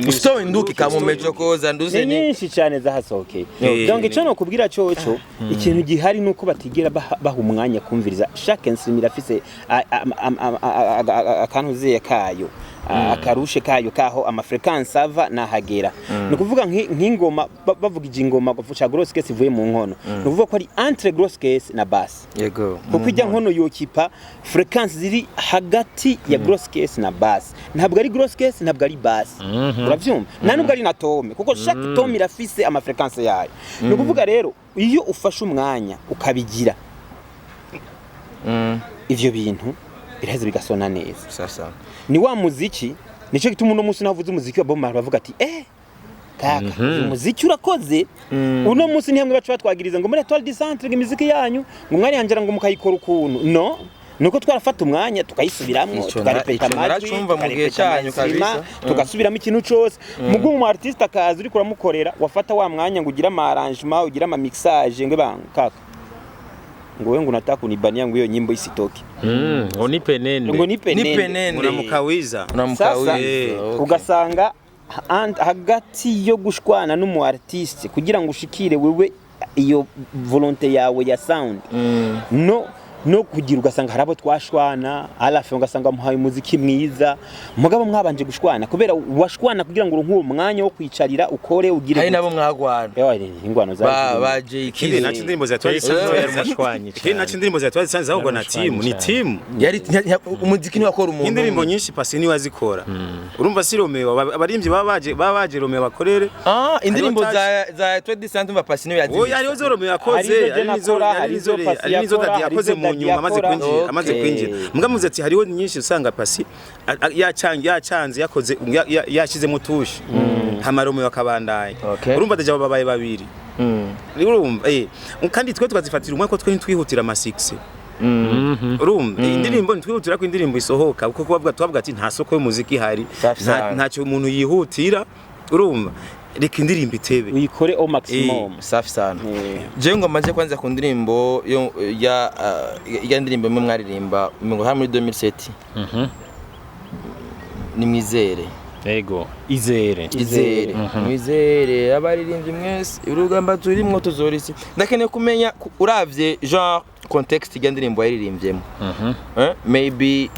usitowe nduki kamumejokoza nduze ni nyinshi cyane zahasoke donc ico no kubwira coco ikintu gihari nuko batigera baha umwanya kumviriza chaque instrument irafise akantuziye kayo akarushe kayo kaho amafrequence ava nahagera no kuvuga nk'ingoma bavugije ingoma bavuca gross case ivuye mu nkono no kuvuga ko ari entre gross case na bass yego kuko ijya nkono yokipa frequence ziri hagati ya gross case na bass ntabwo ari gross case ntabwo ari bass uravyumva nta nubwo ari na tome kuko chaque tome irafise amafrequence yayo no kuvuga rero iyo ufashe umwanya ukabigira ivyo bintu biraheze bigasona neza sasa ni wa muziki nico gituma uno musi navuze umuziki wa Bob Marley bavuga ati kaka umuziki urakoze uno musi ni hamwe bacu batwagiriza ngo muri Etoile du Centre imiziki yanyu ngo mwari yanjara ngo mukayikora ukuntu no nuko twarafata umwanya tukayisubiramwo tukarepeta amajwi mu gihe cyanyu kabisa tugasubiramo ikintu cyose mugu mu artiste akazi uri kuramukorera wafata wa mwanya ngo ugira ama arrangement ugira ama mixage ngo kaka ngo wewe unataka kunibania ngo hiyo nyimbo isitoke ngo ni penene unamukawiza ugasanga hagati yo gushwana n'umu artiste kugira ngo ushikire wewe iyo volonté yawe ya sound no kugira ugasanga harabo twashwana alafe ugasanga muhaye umuziki mwiza mugabo mwabanje gushwana kubera washwana kugira ngo uronke uwo mwanya wo kwicarira ukore ugire hari nabo mwagwana ingwano za baje ikindi naco indirimbo za Etoile du Centre yarashwanye ikindi naco indirimbo za Etoile du Centre ahubwo na team ni team yari umuziki ni wakora umuntu indirimbo nyinshi Pacy ni wazikora urumva si Roméo abarimvyi babaje Roméo bakorere indirimbo za Etoile du Centre mva Pacy ni yazi oya arizo Roméo yakoze ari nizo yakoze nyuma amaze kwinjira mugamuze ati hariho nyinshi usanga Pacy yacanze yakoze yashizemo tushi hamaromo yakabandanye urumva deja babaye babiri urumva kandi twe tukazifatira umwe ko twe ntwihutira ama 6 urumva indirimbo ntwihutira ko indirimbo isohoka kuko twavuga ati nta soko y'umuziki hari ntacyo umuntu yihutira urumva reka indirimbo itebe uyikore au maximum safi sana je ngo maze kwanza ku ndirimbo ya ndirimbo mwe mwaririmba ngo ha muri 2007 ni mwizere yego izere mwizere abaririmbyi mwese urugamba turimwo tuzorisi ndakeneye kumenya uravye genre context ya ndirimbo yaririmbyemo maybe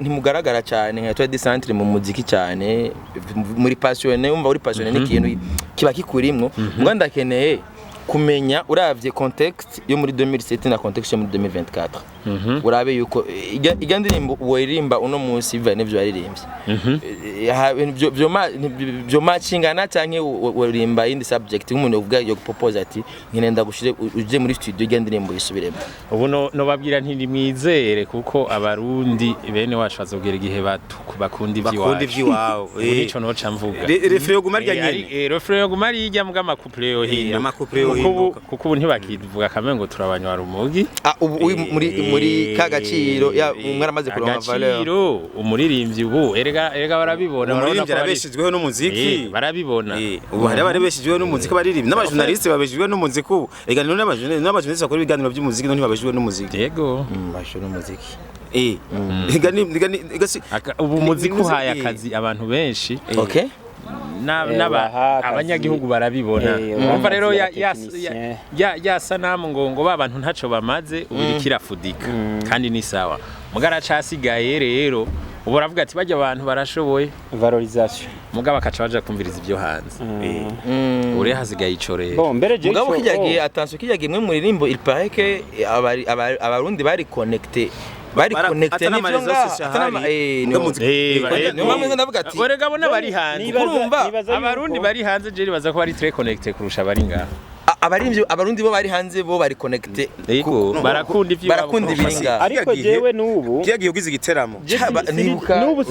ntimugaragara cyane nka Etoile du Centre mu muziki cyane muri passion umva uri passion n'ikintu kiba kikurimwo ngo ndakeneye kumenya uravye context yo muri 2007 na context yo muri 2024 urabe yuko ijya ndirimbo waririmba uno munsi biva n'ivyo yaririmbye byo matchingana cyane waririmba indi subject nk'umuntu uvuga yo propose ati nkenenda gushire uje muri studio ijya ndirimbo yisubiremo ubu no babwira nti mwizere kuko abarundi bene wacu bazobwira igihe bakunda ivy'iwawe nico no ca mvuga refre yo gumarya nyene refre yo gumarya mbwa makupure yo hino kuko ubu ntibakivuga kamwe ngo turabanywa rumugi ubu muri kagaciro ya mwaramaze kuronka valeur agaciro umuririmbyi ubu erega barabibona umuririmbyi arabeshejweho n'umuziki barabibona ubu hari abarabeshejweho n'umuziki baririmbyi n'abajournaliste babeshejweho n'umuziki ubu ega n'abajournaliste bakora ibiganiro by'umuziki no ntibabeshejweho n'umuziki yego bashora n'umuziki ubu muziki uhaye akazi abantu benshi okay abanyagihugu barabibona umva rero ya sanamu ngo babantu ntaco bamaze ubirikirafudika kandi ni sawa mugara casigaye rero ubu ravuga ati bajya abantu barashoboye valorisation mugaba akaca baje kumviriza ibyo hanze uri hasigaye ico rero bon mbere je mugabo kijagiye attention kijagiye mwe muri rimbo il paraît que abarundi bari connecté bari connecté n'ivyo orega bona bari hanze urumva abarundi bari hanze je baza ko bari très connecté kurusha bari ngaha abarundi bo bari hanze bo bari connecte yego barakunda ivyo barakunda ibinga ariko jewe nubu kiyagiye ugize igiteramo nubu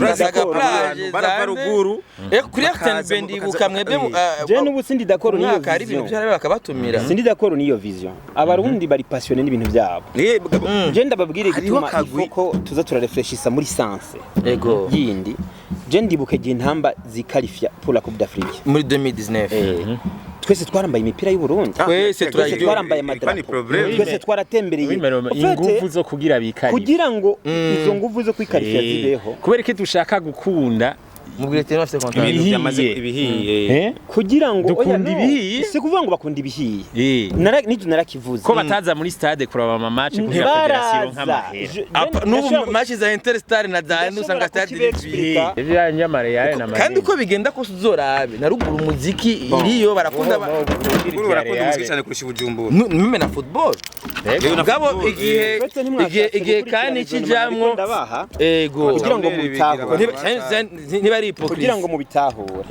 barava ruguru kuri Acten Bendi bukamwebwe je nubu sindi d'accord niyo kari ibintu byarabe bakabatumira sindi d'accord niyo vision abarundi bari passionné n'ibintu byabo je ndababwire gituma ifoko tuza turarefreshisa muri sense yego yindi je ndibuke gihe ntamba zikalifia pour la Coupe d'Afrique muri 2019 twese twarambaye imipira y'u Burundi twese twarambaye amadarapo twese twaratembereye ingufu zo kugira bikari kugira ngo izo nguvu zo kwikarishya zibeho kubera ko dushaka gukunda mubwire teno afite contact ibintu byamaze ibihiye kugira ngo dukunda ibihiye si kuvuga ngo bakunda ibihiye nijye narakivuze ko bataza muri stade kuraba ama match kugira federation nk'amahera n'ubu match za Interstar na za usanga stade ibihiye ibya nyamare yaye na kandi uko bigenda ko uzorabe na ruguru umuziki iriyo barakunda umuziki cyane kurusha Bujumbura nume na football ngabo igihe kandi kijamwo ego kugira ngo mubitahure kugira ngo mubitahure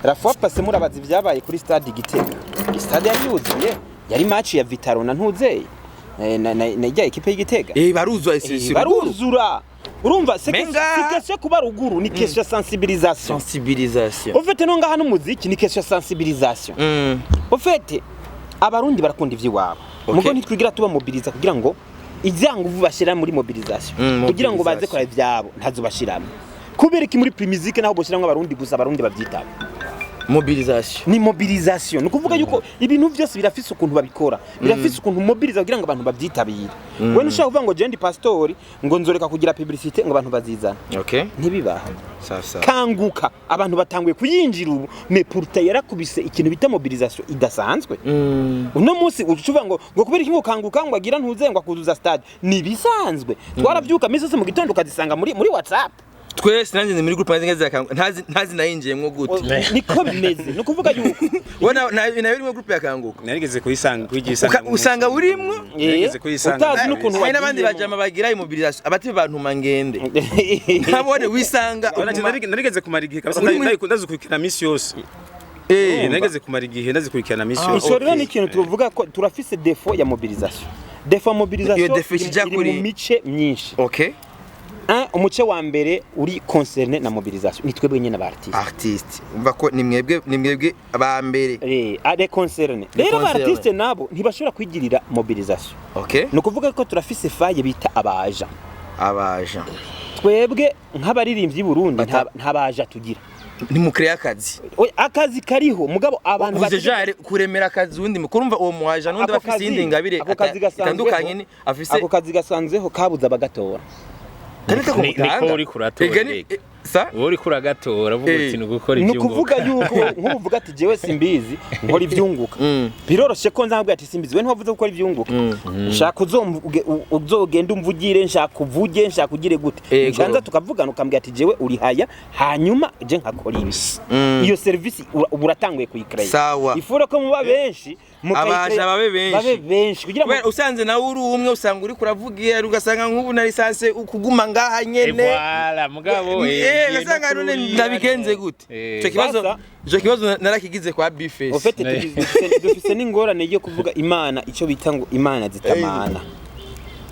la fois passée murabaza ibyabaye kuri stade Gitega stade yaruzuye yari match ya Vitaro na Ntuzeye na ijya equipe y'Igitega baruzura urumva c'est question kuba ruguru ni question sensibilisation au fait no ngaha n'umuziki ni question sensibilisation au fait abarundi barakunda ivy'iwabo mugo ntitwigira tuba mobiliza kugira ngo ivyanguvu bashira muri mobilisation kugira ngo baze kora ivyabo ntazo bashiramo kubera iki muri primizike naho boshiramwe abarundi gusa abarundi bavyitaba mobilisation nukuvuga yuko ibintu byose birafise ukuntu babikora birafise ukuntu mobiliza kugira ngo abantu babyitabire we nushaka kuvuga ngo jendi pastori ngo nzoreka kugira publicité ngo abantu bazizana ntibibaho sasa kanguka abantu batanguye kuyinjira ubu me pourta yarakubise ikintu bita mobilisation idasanzwe uno munsi ucuvuga ngo kubera iki ngo kanguka ngo agira ntuze ngo akuzuza stade ni bisanzwe twaravyuka mise se mu gitondo ukazisanga muri WhatsApp twese nanjye muri groupe ntazi nayinjiyemwo gute niko bimeze no kuvuga yuko wona nayo rimwe groupe yakanguka narigeze kuyisanga usanga urimwo narigeze kuyisanga utazi n'ukuntu hari n'abandi bajama bagira immobilisation abati bantu mangende nabone wisanga narigeze kumara igihe kabisa ndazikurikirana misi yose narigeze kumara igihe ndazikurikirana misi yose ico rero ni ikintu tuvuga ko turafise défaut ya mobilisation défaut mobilisation iri mu mice myinshi umuce wa mbere uri concerné na mobilisation nitwebwe nyene artiste umva ko nimwebwe aba mbere les concernés rero ba artiste nabo ntibashobora kwigirira mobilisation no kuvuga ko turafise faye bita abaja twebwe nk'abaririmbyi Burundi ntabaja tugira ni mukre akazi kariho mugabo abantu baje kuremera akazi undi mukurumva uwo muhaja nundi bafise indi ngabire itandukanye ni afise ako kazi gasanzeho kabuza bagatora niko uri kuratora uri kuragatora vuga uti gukora ibyunguka nukuvuga yuko nkuvuga ati jewe simbizi nkora ibyunguka biroroshe ko nzabwe ati simbizi we ntiwavuze gukora ibyunguka nshaka uzogenda umvugire nshaka uvuge nshaka ugire gute nganza tukavugana ukambwira ati jewe uri haya hanyuma je nkakora ibi iyo service uratanguye kuyikreya ifura ko muba benshi abaja babe benshi kugira ngo usanze nawe uri umwe usanga uri kuravugira ugasanga nk'ubu na lisanse ukuguma ngaha nyene voilà mugabo gasanga none ndabigenze gute ico kibazo narakigize kwa Bface au fait dufise n'ingorane yo kuvuga imana ico bita ngo imana zitamana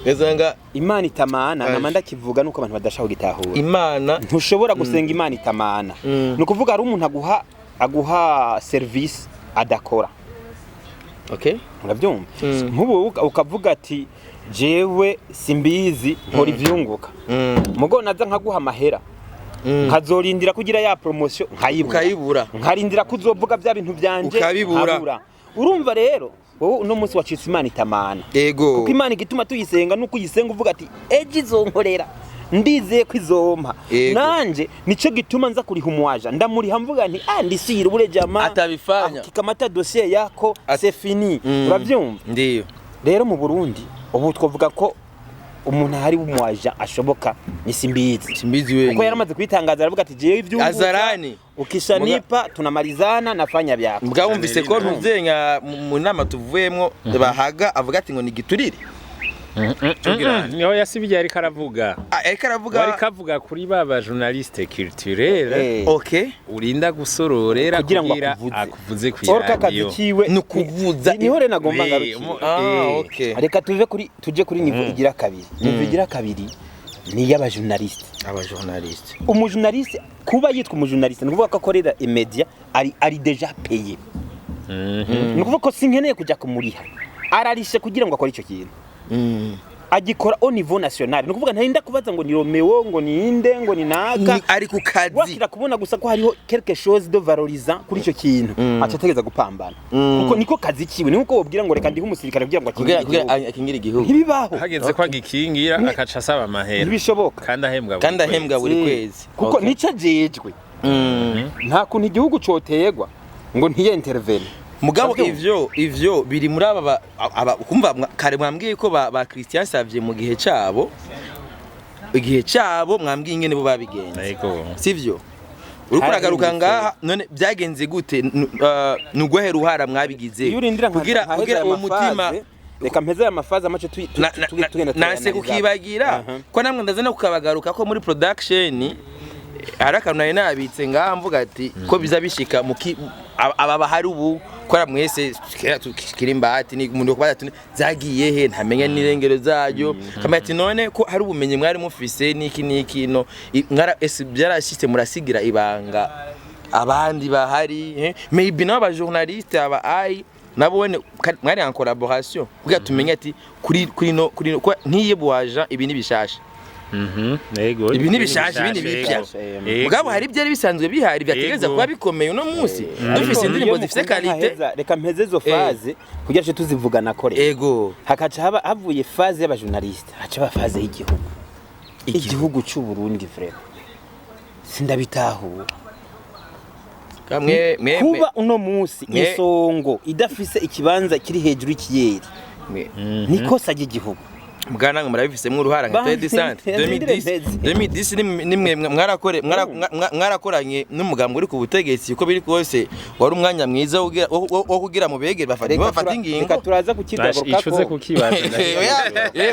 Ezanga imana itamana namanda kivuga nuko abantu badashaka gitahura imana ntushobora gusenga imana itamana no kuvuga ari umuntu aguha service adakora urabyumva nk'ubu ukavuga ati jewe simbizi nkora ivyunguka mugo naza nkaguha amahera nkazorindira kugira ya promotion nkayibura nkarindira kuzovuga bya bintu byanje ukabibura urumva rero wowe uno munsi wacitse imana itamana kuko imana igituma tuyisenga nuko uyisenga uvuga ati eje izonkorera ndizeye kwizompa nanje nico gituma nza kuri humwaja ndamuriha mvuga nti ndisira ubure jama atabifanya kikamata dossier yako c'est fini uravyumva ndiyo rero mu Burundi ubu twovuga ko umuntu hari umwaja ashoboka ni simbizi wewe kuko yaramaze kwitangaza aravuga ati jewe ivyungu azarani ukishanipa tunamalizana nafanya byako mbwumvise ko ntuzenya mu nama tuvuyemwo bahaga avuga ati ngo ni giturire niho yasibye ariko aravuga ariko aravuga wari kavuga kuri baba journaliste culturel urinda gusororera kugira ngo akuvuze ku orka kazi kiwe nukuvuza niho rena ngomba ngaruki reka tuje kuri niveau igira kabiri niveau igira kabiri ni yaba journaliste umujournaliste kuba yitwa umujournaliste nukuvuga ko akorera imedia ari déjà payé nukuvuga ko sinkeneye kujya kumuriha ararishe kugira ngo akore icyo kintu agikora au niveau national nukuvuga ntarinda kubaza ngo ni Roméo ngo ni inde ngo ni naka ari ku kazi wakira kubona gusa ko hariho quelque chose de valorisant kuri icyo kintu acategeza gupambana kuko niko kazi kiwe niko wobwira ngo reka ndi umusirikare kugira ngo akingira igihugu ntibibaho hageze kwa gikingira akaca asaba amahera ntibishoboka kandi ahembwa buri kwezi kuko nico ajejwe nta kuntu igihugu cotegwa ngo ntiye intervene mugabo ivyo biri muri aba kumva kare mwambwiye ko ba Christian Savye mu gihe cyabo mwambwiye ingene bo babigenza sivyo uriko uragaruka ngaha none byagenze gute nugwehera uhara mwabigize kugira uwo mutima reka mpeze amafaza amace tugenda nase kukibagira ko namwe ndaze no kukabagaruka ko muri production arakantu nayo nabitse ngaha mvuga ati ko biza bishika aba bahari ubu kora mwese kiri mbati ni umuntu kubaza ati zagiye he ntamenya nirengero zayo kama ati none ko hari ubumenyi mwari mufise niki no mwara byarashitse murasigira ibanga abandi bahari maybe n'aba journaliste aba nabone mwari en collaboration kugira tumenye ati kuri no ntiyebwaja ibi nibishasha ibi nibishasha ibindi bipya mugabo hari byari bisanzwe bihari byategeza kuba bikomeye uno munsi dufise indirimbo zifise qualité reka mpeze zo phase kugira cyo tuzivugana kore hakaca havuye phase y'aba journaliste haca ba phase igihugu cy'u Burundi frère sindabitaho kamwe kuba uno munsi isongo idafise ikibanza kiri hejuru y'ikiyeri nikosa ry'igihugu mugana murabifisemo uruhara nka 2010 nimwe mwarakoranye n'umugambwe uri ku butegetsi uko biri kose wari umwanya mwiza wo kugira mu begere bafata ingingo turaza kukigaruka icuze kukibaza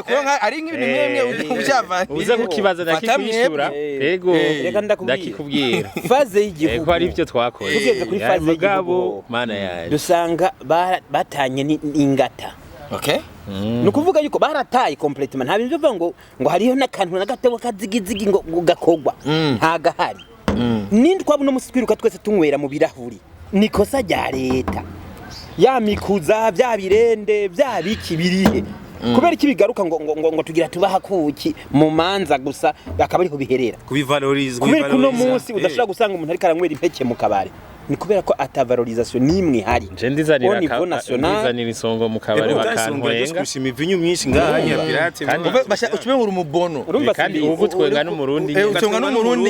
kuko ari nk'ibintu byavanye uze kukibaza nakikwishyura yego reka ndakikubwira faze y'igihugu ko ari byo twakoze tugeze kuri faze y'igihugu mana yaje dusanga batanye n'ingata nukuvuga yuko barataye complètement nta bintu bivuga ngo hariho nakantu nagatebo kazigizigi ngo gakogwa ntaga hari nindwa buno musitwiruka twese tunywera mu birahuri nikosa rya leta ya mikuza bya birende bya biki birihe kubera iki bigaruka ngo tugira tubaha kuki mu manza gusa akaba ari kubiherera kubivalorize kubera kuno munsi udashaka gusanga umuntu ari karanywera impeke mu kabare ni kubera ko atavalorisation nimwe hari je ndizanira isongo mu kabare bakantwenga imivinyu myinshi ngaha ya pirate basha ucubengura umubono kandi ugutwenga n'umurundi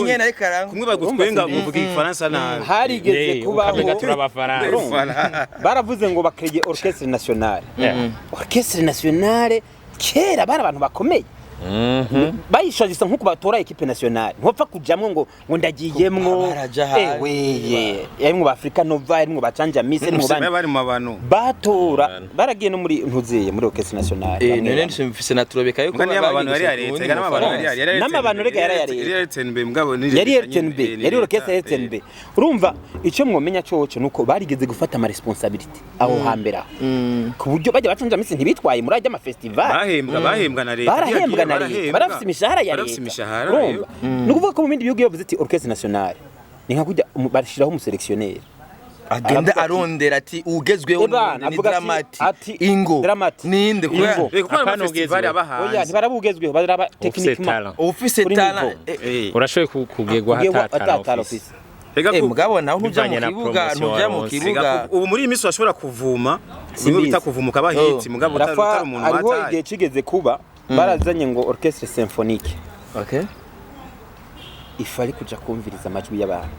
nyene ari karangwa kumwe bagutwenga muvuga igifaransa nabi harigeze kubaho turabafaransa baravuze ngo bakreye orchestre nationale orchestre nationale kera bara abantu bakomeye bayishajisa nkuko batora equipe nationale ntopfa kujamwe ngo ndagiyemwo yemwe ba Africa Nova yemwe bacanja mise mu bandi bari mu bantu batora baragiye no muri ntuzeye muri orchestre nationale none nshimfise naturobeka yuko bari abantu bari ya leta gana abantu bari ya leta n'abantu rega yari ya leta yari RTNB mugabo ni yari RTNB yari orchestre RTNB urumva icyo mwomenya cyoco nuko barigeze gufata ama responsibility aho hambera ku buryo bajya bacanja mise ntibitwaye muri ajya ama festival bahembwa na leta barafite imishahara ya leta nukuvuga ko mu bindi bihugu yavuze ati orchestre nationale ni nka kujya barishiraho umuselectionnaire agenda arondera ati ugezweho ni dramati ingo ninde kuko festival abahanze oya ntibarabugezweho baraba techniquement office talent urashoboye kugegwa hatata office mugabo naho ntujya mu kibuga ubu muri iyi minsi washobora kuvuma niwe bita kuvumuka bahitsi mugabo utari umuntu wataye ariho igihe kigeze kuba barazanye ngo orchestre symphonique ifari kuja kumviriza amajwi y'abantu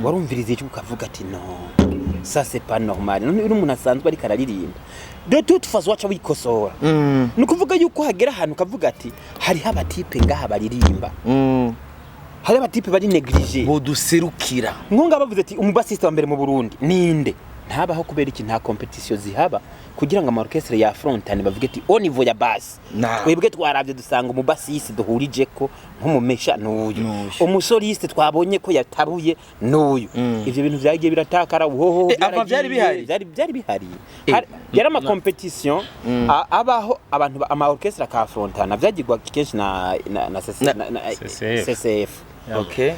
warumviriza icyo ukavuga ati no ça c'est pas normal none umuntu asanzwe ari kararirimba de toute façon wacha wikosora nukuvuga yuko hagera ahantu ukavuga ati hari abatipe ngaha baririmba hari abatipe bari negligé boduserukira ngonga bavuze ati umubasista wa mbere mu Burundi ninde ntabaho kubera iki nta competition zihaba kugira ngo ama-orchestre ya frontane bavuge ati au niveau ya bass twebwe twaravye dusanga umubasisi duhurije ko nk'umumesha n'uyu umusoliste twabonye ko yatabuye n'uyu ivyo bintu vyagiye biratakara uhoho byari bihari yari ama competition abaho abantu ama-orchestre ka frontane vyagirwa kenshi na CCF okay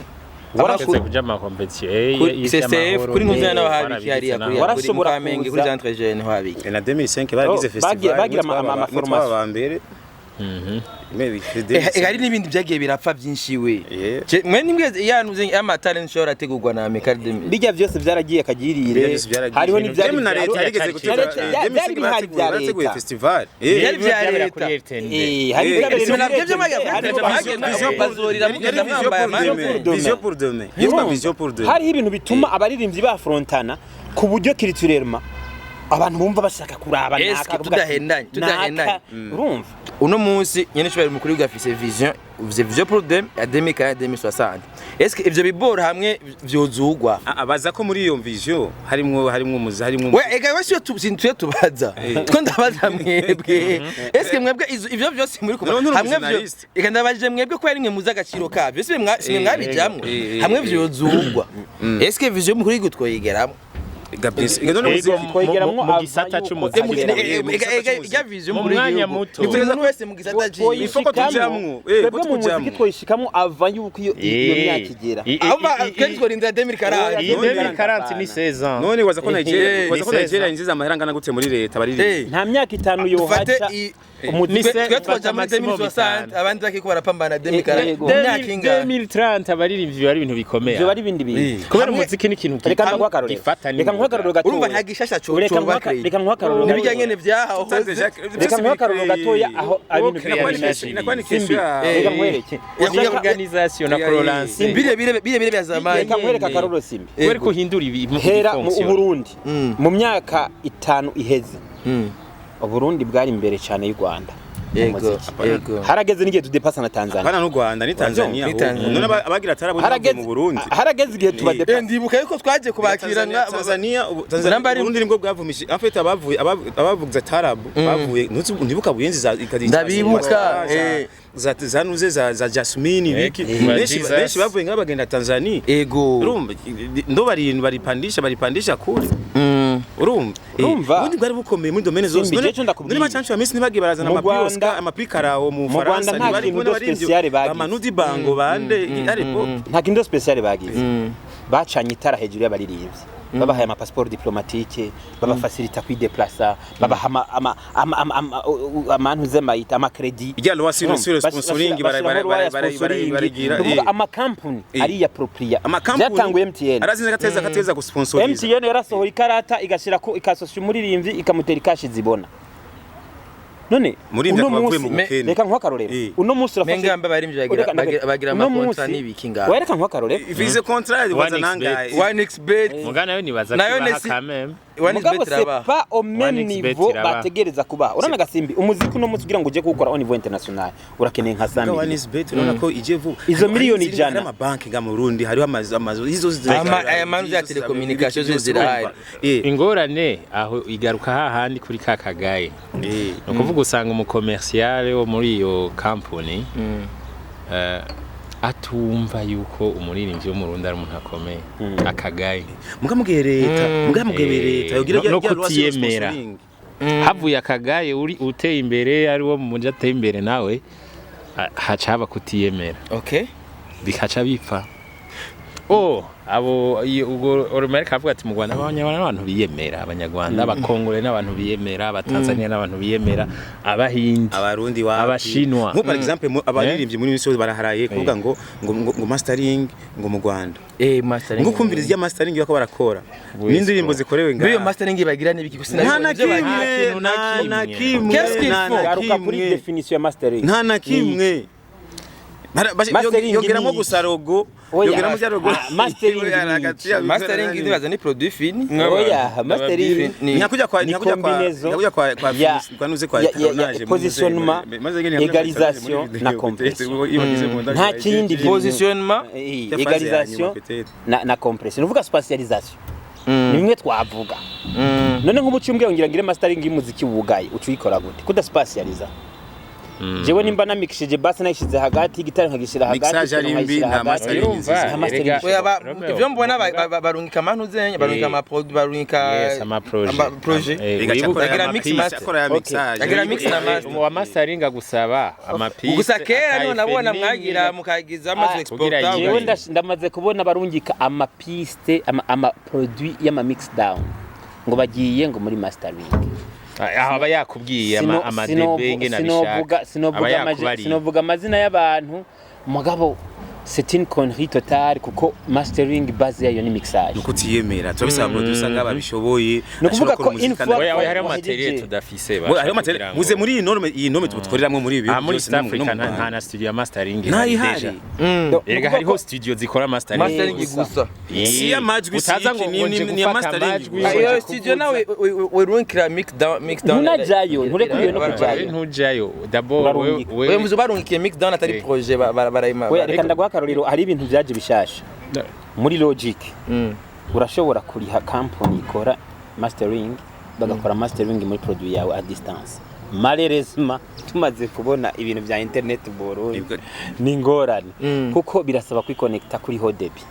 warashobora kuja ama competition CCF kuri ntuze n'abahabiki hariya kuri Kamenge kuri Centre Jeune habiki na 2005 baragize festival bagira ama formation hari n'ibindi byagiye birapfa byinshi we mwe nimwe yanuze ama talent show ategurwa na Academy bijya byose byaragiye akagirire hariho n'ibyari na leta yarigeze guteza byari festival byari bya leta hari vision pour demain hari ibintu bituma abaririmbyi ba frontana ku buryo culturellement abantu bumva bashaka kuraba naka tudahendanye urumva uno munsi nyene cyo bari mukuri gafise vision pour demain ya 2060 est-ce que ivyo bibora hamwe vyozugwa abaza ko muri iyo vision harimwo we ega wese tuzintuye tubaza two ndabaza mwebwe est-ce que mwebwe ivyo byose muri ko hamwe vyo ega ndabaje mwebwe ko ari mwe muza agaciro kabyo simwe mwabijamwe hamwe vyozugwa est-ce que vision mukuri gutwoyigeramo gabisi igano twoyigeramwo mu gisata cy'umuziki ya vision mu mwanya muto nibyo wese mu gisata cy'imwe ifoko tujamwo mu muziki twoyishikamo ava yuko iyo myaka igera aba kenshi tworinda 2040 ni 16 ans none waza ko Nigeria inziza amahera ngana gute muri leta bari nta myaka 5 yo haca twe twaja muri 2060 abandi bakiko barapambana 2030 abaririmbyi bari ibintu bikomeye byo bari ibindi bintu kubera umuziki ni ikintu gifata reka nkwakaruro gatoya urumva nta gishasha cyo bakre reka nkwakaruro nibijyanye ne vyaho reka nkwakaruro gatoya aho ibintu reka nkwereke organisation na prolance bire bya zamani reka nkwereka karuro simbi wari kuhindura ibintu hera mu Burundi mu myaka 5 iheze Burundi bwari imbere cyane y'u Rwanda yego harageze n'igihe tudepasa na Tanzania bana n'u Rwanda ni Tanzania none abagira tarabonye mu Burundi harageze igihe tubadepasa ndibuka yuko twaje kubakira nka Tanzania Burundi nibwo bwavumishe en fait abavuze tarabu bavuye ntibuka buyenzi ndabibuka zanuze za Jasmine biki benshi bavuye nk'abagenda Tanzania yego urumva ndo baripandisha kure urumva ubundi bwari bukomeye muri domaine zose none bacancu amisi nibagiye barazana amapikarawo mu Faransa ntibari muri special bagize amanudi bango bande ariko nta kindo special bagize bacanye itara hejuru y'abaririmbyi babahaye ama passeport diplomatique babafacilita kwideplacer babaha amantu zemayita ama credit ijyano wasino sponsoring baragira ama company ari ya propria byatanguye MTN arazinze gateza gusponsoriza MTN yarasohoye ikarata igashira ko ikasosha umuririmbyi ikamutera ikashi zibona none murinda kwavuye mu bukene reka nkwakarorero uno munsi urafashe mengambe barimje bagira amakontra nibiki ngaho wereka nkwakarorero vize contrat waza nangaye 1xbet mugana yo nibaza ko kameme mugabo c'est pas au même niveau bategereza kuba urana gasimbi umuziki no munsi kugira ngo uje gukora au niveau international urakeneye nka 100 million 1xbet urana ko ije vuba izo miliyoni jana ama banki ga mu Burundi hariho amazu izo aya manzi ya telecommunication zirahari ingorane aho igaruka hahandi kuri kakagaye no kuvuga usanga umu commercial wo muri iyo company atumva yuko umuririmbyi wo mu Burundi ari umuntu akomeye akagaye mugamubwiye leta yogira no kutiyemera havuye akagaye uri uteye imbere ari wo mu mujyi ateye imbere nawe hacaba kutiyemera okay bikaca bipfa abo ubwo Amerika avuga ati mu Rwanda abantu biyemera abanyarwanda abakongole n'abantu biyemera abatanzania n'abantu biyemera abahindi abarundi abashinwa nko par exemple abaririmbyi muri misozi baraharaye kuvuga ngo mastering ngo mu Rwanda mastering ngo kumviriza ya mastering yako barakora n'indirimbo zikorewe ngaho iyo mastering bagira n'ibiki gusina nta kimwe kuri definition ya mastering nta na kimwe yogeramo gusa logo yogeramo bya logo mastering ndibaza ni produit fini oya mastering nyakuja kwa nuze kwa tournage positionnement égalisation na compression nta kindi positionnement égalisation na compression uvuga spatialisation nimwe twavuga none nk'ubu cyumbwe ngira ngire mastering y'umuziki wugaye ucuyikora gute kuda spatializa jewe nimba namikishije bass nayishize hagati gitari nkagishira hagati mixage ari mbi nta mastering ivyo mbona barungika amantu zenye barungika ama produit barungika ama projet agira mix na master wa mastering agusaba ama piece gusa kera no nabona mwagira mukagiza amaze exporta jewe ndamaze kubona barungika ama piste ama produit y'ama mix down ngo bagiye ngo muri mastering aba yakubwiye ama debenge nabishaka sinovuga amazina y'abantu mugabo c'est une connerie totale kuko mastering base yayo ni mixage ukutiyemera turabisaba producer ngaba bishoboye no kuvuga ko oya hari materiel tudafise hari materiel muze muri iyi nome tukoreramwe muri ibi muri East Africa nta na studio ya mastering deja erega hariho studio zikora mastering gusa si ya majwi ni ya mastering iyo studio nawe we runkira mix down ntunajayo nturekuriye no kujayo ntujayo d'abord we muzo barunkiye mix down atari projet barayima reka ndaguhakaruriro hari ibintu byaje bishasha muri Logic urashobora kuriha company ikora mastering bagakora mastering muri produit yawe à distance malheureusement tumaze kubona ibintu bya internet boro ni ngorane kuko birasaba kwiconnecta kuri hodebi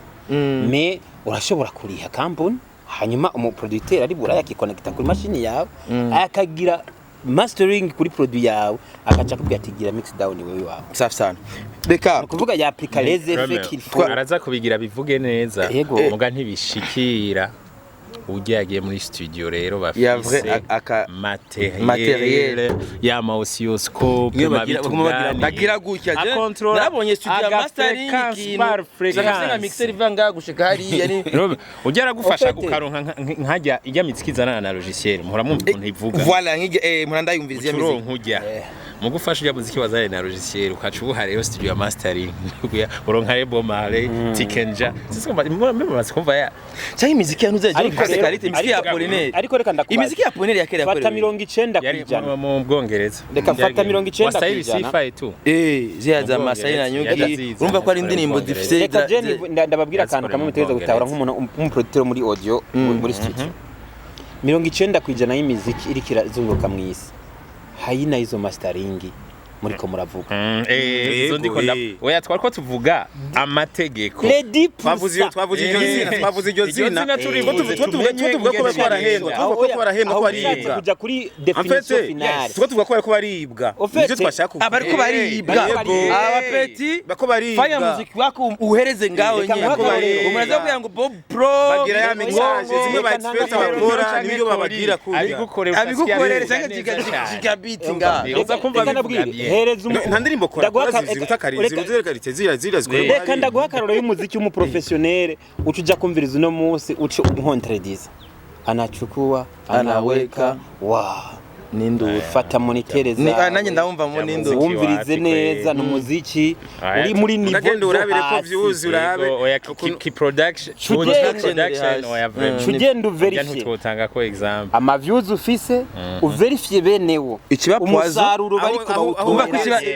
mais urashobora kuriha company hanyuma umuproducteur ari buraya akiconnecta kuri machine yawe akagira mastering kuri produit yawe akaca kubwira ati gira mix down wewe wawe safi sana beka kuvuga ya applica les effets qu'il faut araza kubigira bivuge neza muga ntibishikira ugiye muri studio rero bafise materiel ya oscilloscope bagira gutya narabonye studio ya mastering zakasenga mixer ivanga gushika hari yani ugera gufasha gukaronka nkajya ijya mitsikizana na logiciel muhora mwumva ukuntu ivuga voilà nkige muranda yumviriza muziki nkujya mugufasha ujya muziki wazanye na logiciel ukaca ubuha rero studio ya mastering uronka rebo male tikenja sisomba kumva ya cyangwa imiziki yanuze kalite imiziki ya Polinaire ariko reka ndakubaza imiziki ya Polinaire ya kera fata 90 kwijana mu Bwongereza reka fata 90 kwijana ziya za Masai na Nyugi urumva ko ari indirimbo zifite reka je ndababwira akantu kamwe mutegeza gutahura nk'umuntu umuproducteur muri audio muri studio 90 kwijana y'imiziki iri kirazunguruka mu isi hayina izo mastering muri ko muravuga izo ndiko oya twariko tuvuga amategeko twavuze iryo zina tuvuga ko barahendwa ko baribwa kuja kuri definition finale tuvuga ko baribwa ivyo twashaka abariko baribwa abapeti bako baribwa fanya muziki wako uhereze ngaho nyine umaze kugira ngo Bob Pro bagira ya mixage zimwe ba expert bakora nibyo babagira kurya abigukorera cyangwa gigabit ngaho uza kumva bivuga nta ndirimbo kora ziruta karizi ruzerekarite zira zikora reka ndaguhakarura y'umuziki w'umuprofessionnel ucuja kumviriza uno munsi uce umuhontrediza anachukua anaweka nindu fata monitereza nanjye ndabumva mu nindu wumvirize neza n'umuziki uri muri niveau ndagenda urabire ko views urabe oya ki production oya vraiment ugenda uverifye tutanga ko example ama views ufise uverifye benewo umusaruro bariko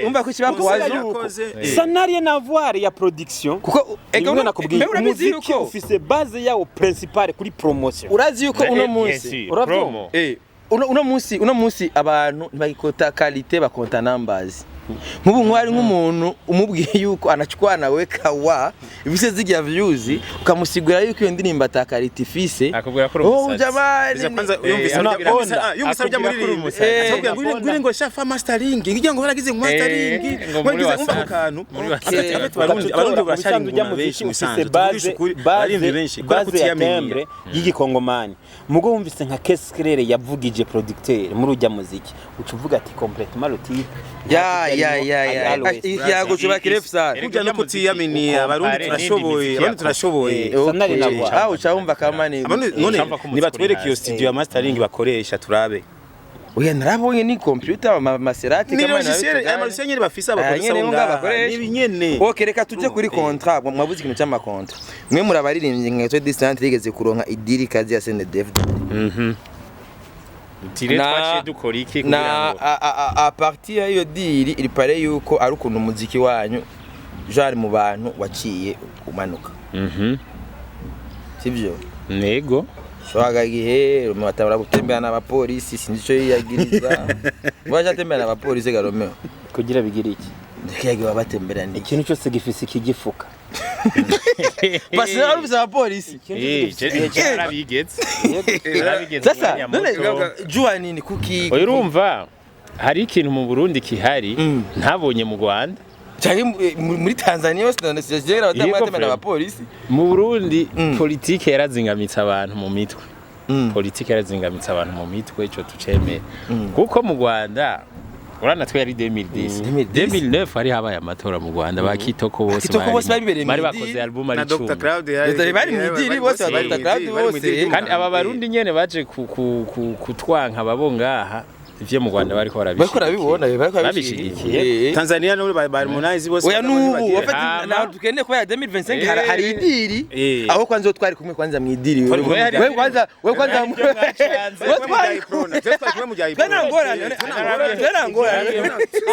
umva ko ikibapwazo ça n'a rien à voir ya production kuko ego nakubwiye umuziki ufise base yawo principale kuri promotion urazi yuko uno munsi promo uno munsi abantu ntibagikota qualité bakonta numbers mubu nkwari nk'umuntu umubwiye yuko anachukwana we kawa ibise zijya views ukamusigura yuko iyo ndirimbo atakarita ifise akubwira ko umusatsi jamani kwanza yumvisa bya muri rimwe ngwire ngo shafa mastering ngira ngo baragize mastering wagize umva kantu abarundi barashari mu benshi musanze base benshi kwa kutiyamenyera y'igikongomani mugo wumvise nka Keskerere yavugije producteur muri ujya muziki ucuvuga ati complètement le type ikiyago cyo bakirefsa kujya no kutiyaminiya abarundi turashoboye sanari nabwo ucahumva kamani none nibatwereke iyo studio ya mastering bakoresha turabe oya narabonye ni computer maserati kama na logiciel bafise abakoresha nibinyene okay reka tuje kuri contrat mwabuze ikintu cy'ama contrat mwe murabaririmbye nka distance rigeze kuronka idiri kazi ya SNDF tire twashe dukora iki kugira ngo a partir yayo diri iri pare yuko ari ukuntu umuziki wanyu jari mu bantu waciye umanuka sivyo nego Shwaga gihe Romeo atabara gutembera n'abapolisi sinzi ico yiyagiriza. Waje atembera n'abapolisi ga Romeo. kugira bigira iki Ndekege babatemberana. ikintu cyose gifise ikigifuka Basi nari bisa abapolisi. Yarabigeze. Sasa none jua nini kuki? Urumva hari ikintu mu Burundi kihari ntabonye mu Rwanda. Cyangwa muri Tanzania hose ndasezera batemberana n'abapolisi. Mu Burundi politike yarazingamitse abantu mu mitwe. Politike yarazingamitse abantu mu mitwe ico tucemera. Kuko mu Rwanda urana twe yari 2010 hari habaye amatora mu Rwanda bakitoko bose bari bakoze album ari 10 na Dr. Claude bari mwidiri bose Dr. Claude bose kandi aba barundi nyene baje kutwanka babongaha ivyo mu Rwanda bariko barabibona babishigikiye Tanzania no bari munazi bose oya nubu wafati na tukende kwa 2025 hari idiri aho kwanza twari kumwe kwanza mwidiri we kwanza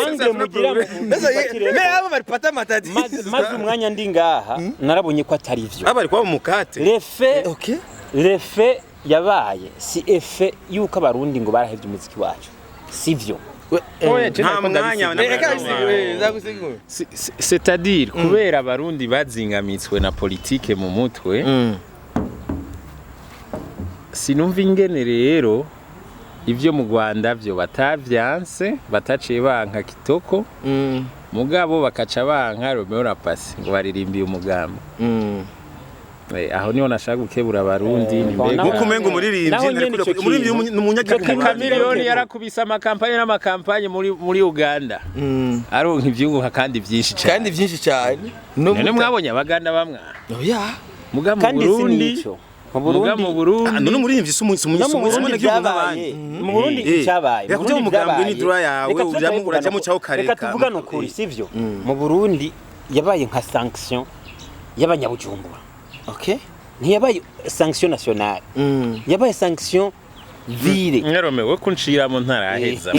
ange mugira me abo baripata matati maze umwanya ndi ngaha narabonye ko atari ivyo abari kwa mukate refe yabaye si efe yuko abarundi ngo barahevye umuziki wacu sivyo nta mwanya c'est-à-dire kubera abarundi bazingamitswe na politike mu mutwe sinumva ingene rero ivyo mu Rwanda vyo batavyanse bataciye banka kitoko mugabo bakaca banka Romeo na Pacy ngo baririmbiye umugamba aho niho nashaka gukebura abarundi mbega gukumenga umuririmbyi n'umunyagihugu Chameleone yarakubisa amakampanye muri Uganda aronka ivyunguka kandi vyinshi cyane none mwabonye abaganda bamwe oya muga mu Burundi mu Burundi none umuririmbyi n'umunyagihugu nk'abandi mu Burundi icyabaye yakuje umugambwe ni droit yawe urajamo cyaho kareka reka tuvugana ukuri sivyo mu Burundi yabaye nka sanction y'abanyabujumbura. Okay. Ntiyabaye sanction nationale. Yabaye sanction ville. Ngerome we kunshira mu ntara aheza.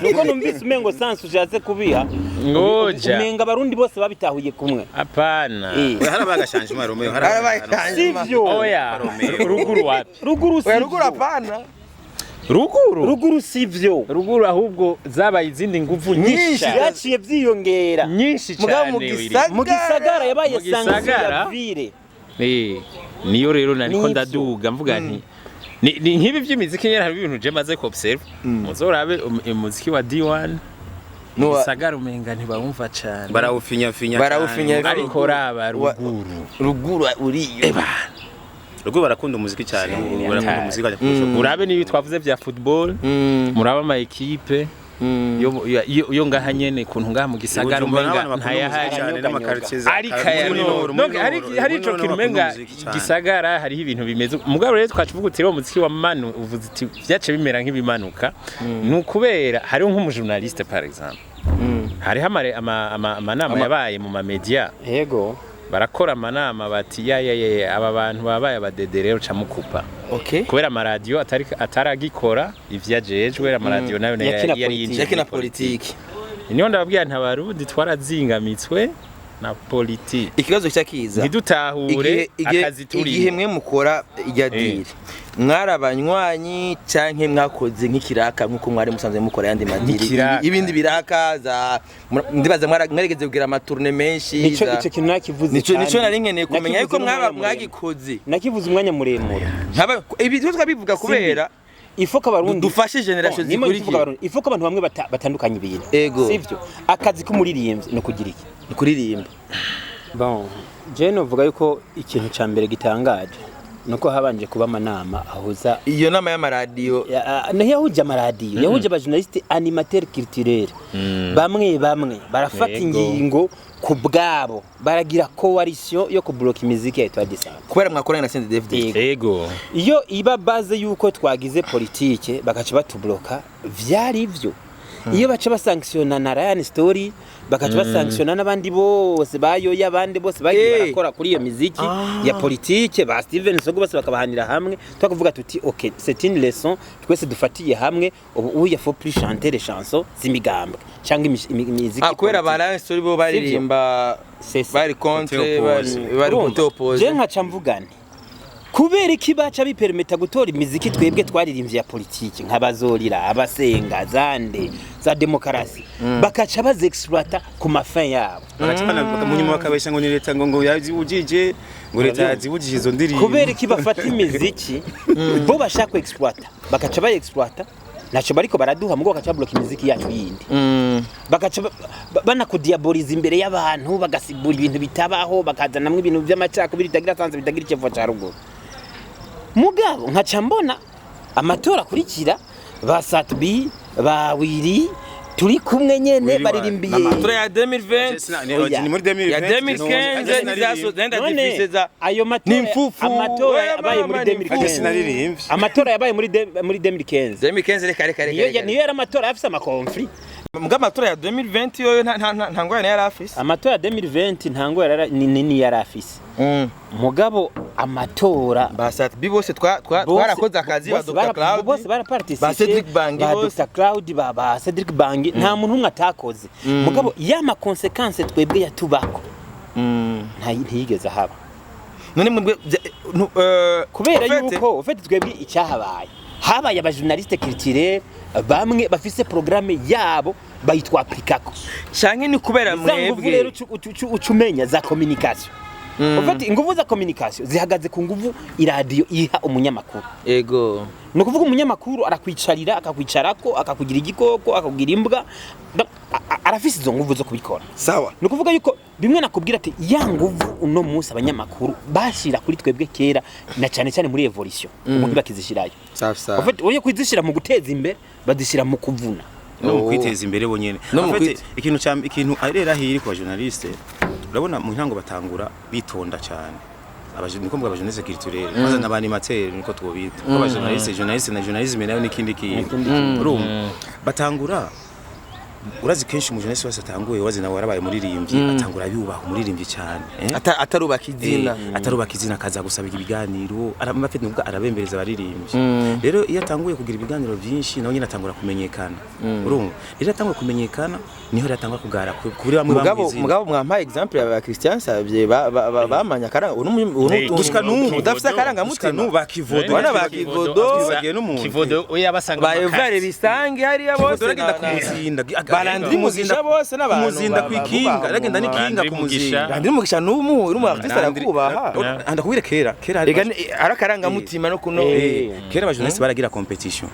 Nuko numvise umengo sansu ushatse kubiha. Ngoja. Umenga abarundi bose babitahuye kumwe. Apana. Harabagashanje mu Romeo harabagashanje. Sivyo. Oya. Ruguru wapi? Ruguru sivyo. Ruguru apana. Ruguru sivyo. Ruguru ahubwo zabaye izindi nguvu nyinshi. Yaciye byiyongera. Nyinshi cyane. Mu gisagara yabaye sanction ya ville. Niyo rero nariko ndaduga mvuga nti ni nkibi by'imiziki nyera hari ibintu je maze ko observe muzorabe umuziki wa D1 Sagara umenga ntibawumva cyane barawufinya ariko raba ruguru uriyo ruguru barakunda umuziki cyane barakunda umuziki urabe niyo twavuze bya football muraba ama equipe yo ngaha nyene kuntu ngaha mu gisagara umenga ntayahari hari ico kirumenga gisagara hari ibintu bimeze mugabo rero twacuvuga uti umuziki wa manu uvuze iti byace bimera nk'ibimanuka nukubera hari nk'umujournaliste par exemple hari amanama yabaye mu mamedia yego barakora amanama bati aba bantu babaye abadederero camukupa kubera amaradio ataragikora ivyajejwe amaradio nayo yari yinjye na politiki niyo ndababwira ntabarundi twarazingamitswe na politiki ikibazo cyakiza ntidutahure akazi turi igihe mwe mukora ijya diri mwarabanywanyi canke mwakoze nk'ikiraka nkuko mwari musanzwe mukora yandi madiri ibindi birakaza ndibaza mwarigeze kugira amatourne menshi nico kintu nakivuze nico nari nkeneye kumenya yuko mwagikoze nakivuze umwanya muremure ibi twabivuga kubera ifoka barundi dufashe generation zikurikira ifoka abantu bamwe batandukanye ibintu sivyo akazi k'umuririmbyi no kugira iki ni kuririmba bon je no vuga yuko ikintu ca mbere gitangaje nuko habanje kuba amanama ahuza iyo nama y'amaradiyo yahuje amaradiyo yahuje abajournaliste animateur culturel bamwe barafata ingingo ku bwabo baragira coalition yo kublock imiziki ya Etoile du Centre kubera mwakorana na Saint David yego iyo iba base yuko twagize politique bakaca batubloka vyari ivyo iyo baca basanctiona na Ryan Story bakaca basanctiona n'abandi bose bayoya abandi bose bagiye barakora kuri iyo muziki ya politique ba Steven Sogo bose bakabahanira hamwe twakuvuga tuti OK c'est une leçon twese dufatiye hamwe ubu ya faut plus chanter les chansons z'imigambwe cyangwa imiziki kubera ba Ryan Story bo baririmba bari contre bari opposé je nkaca mvugane kubera iki baca bipermeta gutora imiziki twebwe twaririmbye ya politiki nk'abazorira abasenga zande za demokarasi bakaca bazexploita ku mafin yabo munyuma bakabesha ngo ni leta ngo yazibujije ngo leta yazibujije izo ndirimbo kubera iki bafata imiziki bo bashaka exploita bakaca ba exploita naco bariko baraduha mugo bakaca block imiziki yacu yindi bakaca banakudiaboliza imbere y'abantu bagasigura ibintu bitabaho bakazanamwe ibintu by'amacakubiri bitagira sanze bitagira ikivo ca ruguru mugabo nkaca mbona amatora kurikira ba Satbi ba Willy turi kumwe nyene baririmbiye amatora ya 2020 ni muri 2020 ya 2015 nizaso zenda difiseza ayo amatora yabaye muri 2015 amatora yabaye muri 2015 reka niyo era amatora afise amakonfli Mga amatora ya 2020 yoyo ntango yari afise amatora ya 2020 ntango yari yari afise mugabo amatora basat bibose twarakoze akazi ba Dr Cloud bose baraparticipe ba Cedric Bangi ba Dr Cloud ba Cedric Bangi nta muntu umwe atakoze mugabo yama consequence twebwe yatubako ntiyigeze haba none mwebwe kubera yuko ufite twebwe icyahabaye habaye aba journaliste culturel bamwe bafise programme yabo bayitwa aplikako canke ni kubera mwebwe rero ucumenya za communication ufite inguvu za communication zihagaze ku nguvu iradio iha umunyamakuru ego no kuvuga umunyamakuru arakwicarira akakwicarako akakugira igikoko akakugira imbwa arafise izo nguvu zo kubikora sawa no kuvuga yuko bimwe nakubwira ati ya nguvu uno munsi abanyamakuru bashira kuri twebwe kera na cyane cyane muri evolution umuntu bakizishirayo sawa ufite oye kwizishira mu guteza imbere badishira mu kuvuna no kwiteza imbere bonyene afite ikintu arera hiri kwa journaliste urabona mu ntango batangura bitonda cyane niko mbwa abajournaliste culturel maze n'abanimateri niko twobita ko abajournaliste na journalisme nayo nikindi kintu batangura urazi kenshi mu journaliste wese atanguye wazi nawe warabaye muririmbyi atangura yubaha umuririmbyi cyane atarubaka izina kaza gusaba ibiganiro aramafite nubwo arabembereza abaririmbyi rero iyo atanguye kugira ibiganiro byinshi nawe nyine atangura kumenyekana urumva rero atangura kumenyekana niho ratangura kugara kuri bamwe mugabo mwampa example ya Christian Savye bamanya karanga gushika n'ubu udafite karanga mutima bakivodo bana bakivodo kivodo oya basanga bayevare bisange hari bose bagenda kumuzinda barandi muzinda bose n'abantu muzinda kwikinga ragenda nikinga kumuzinda kandi mugisha n'umu uri mu artiste arakubaha andakubire kera arakaranga mutima no kuno kera abajournaliste baragira competition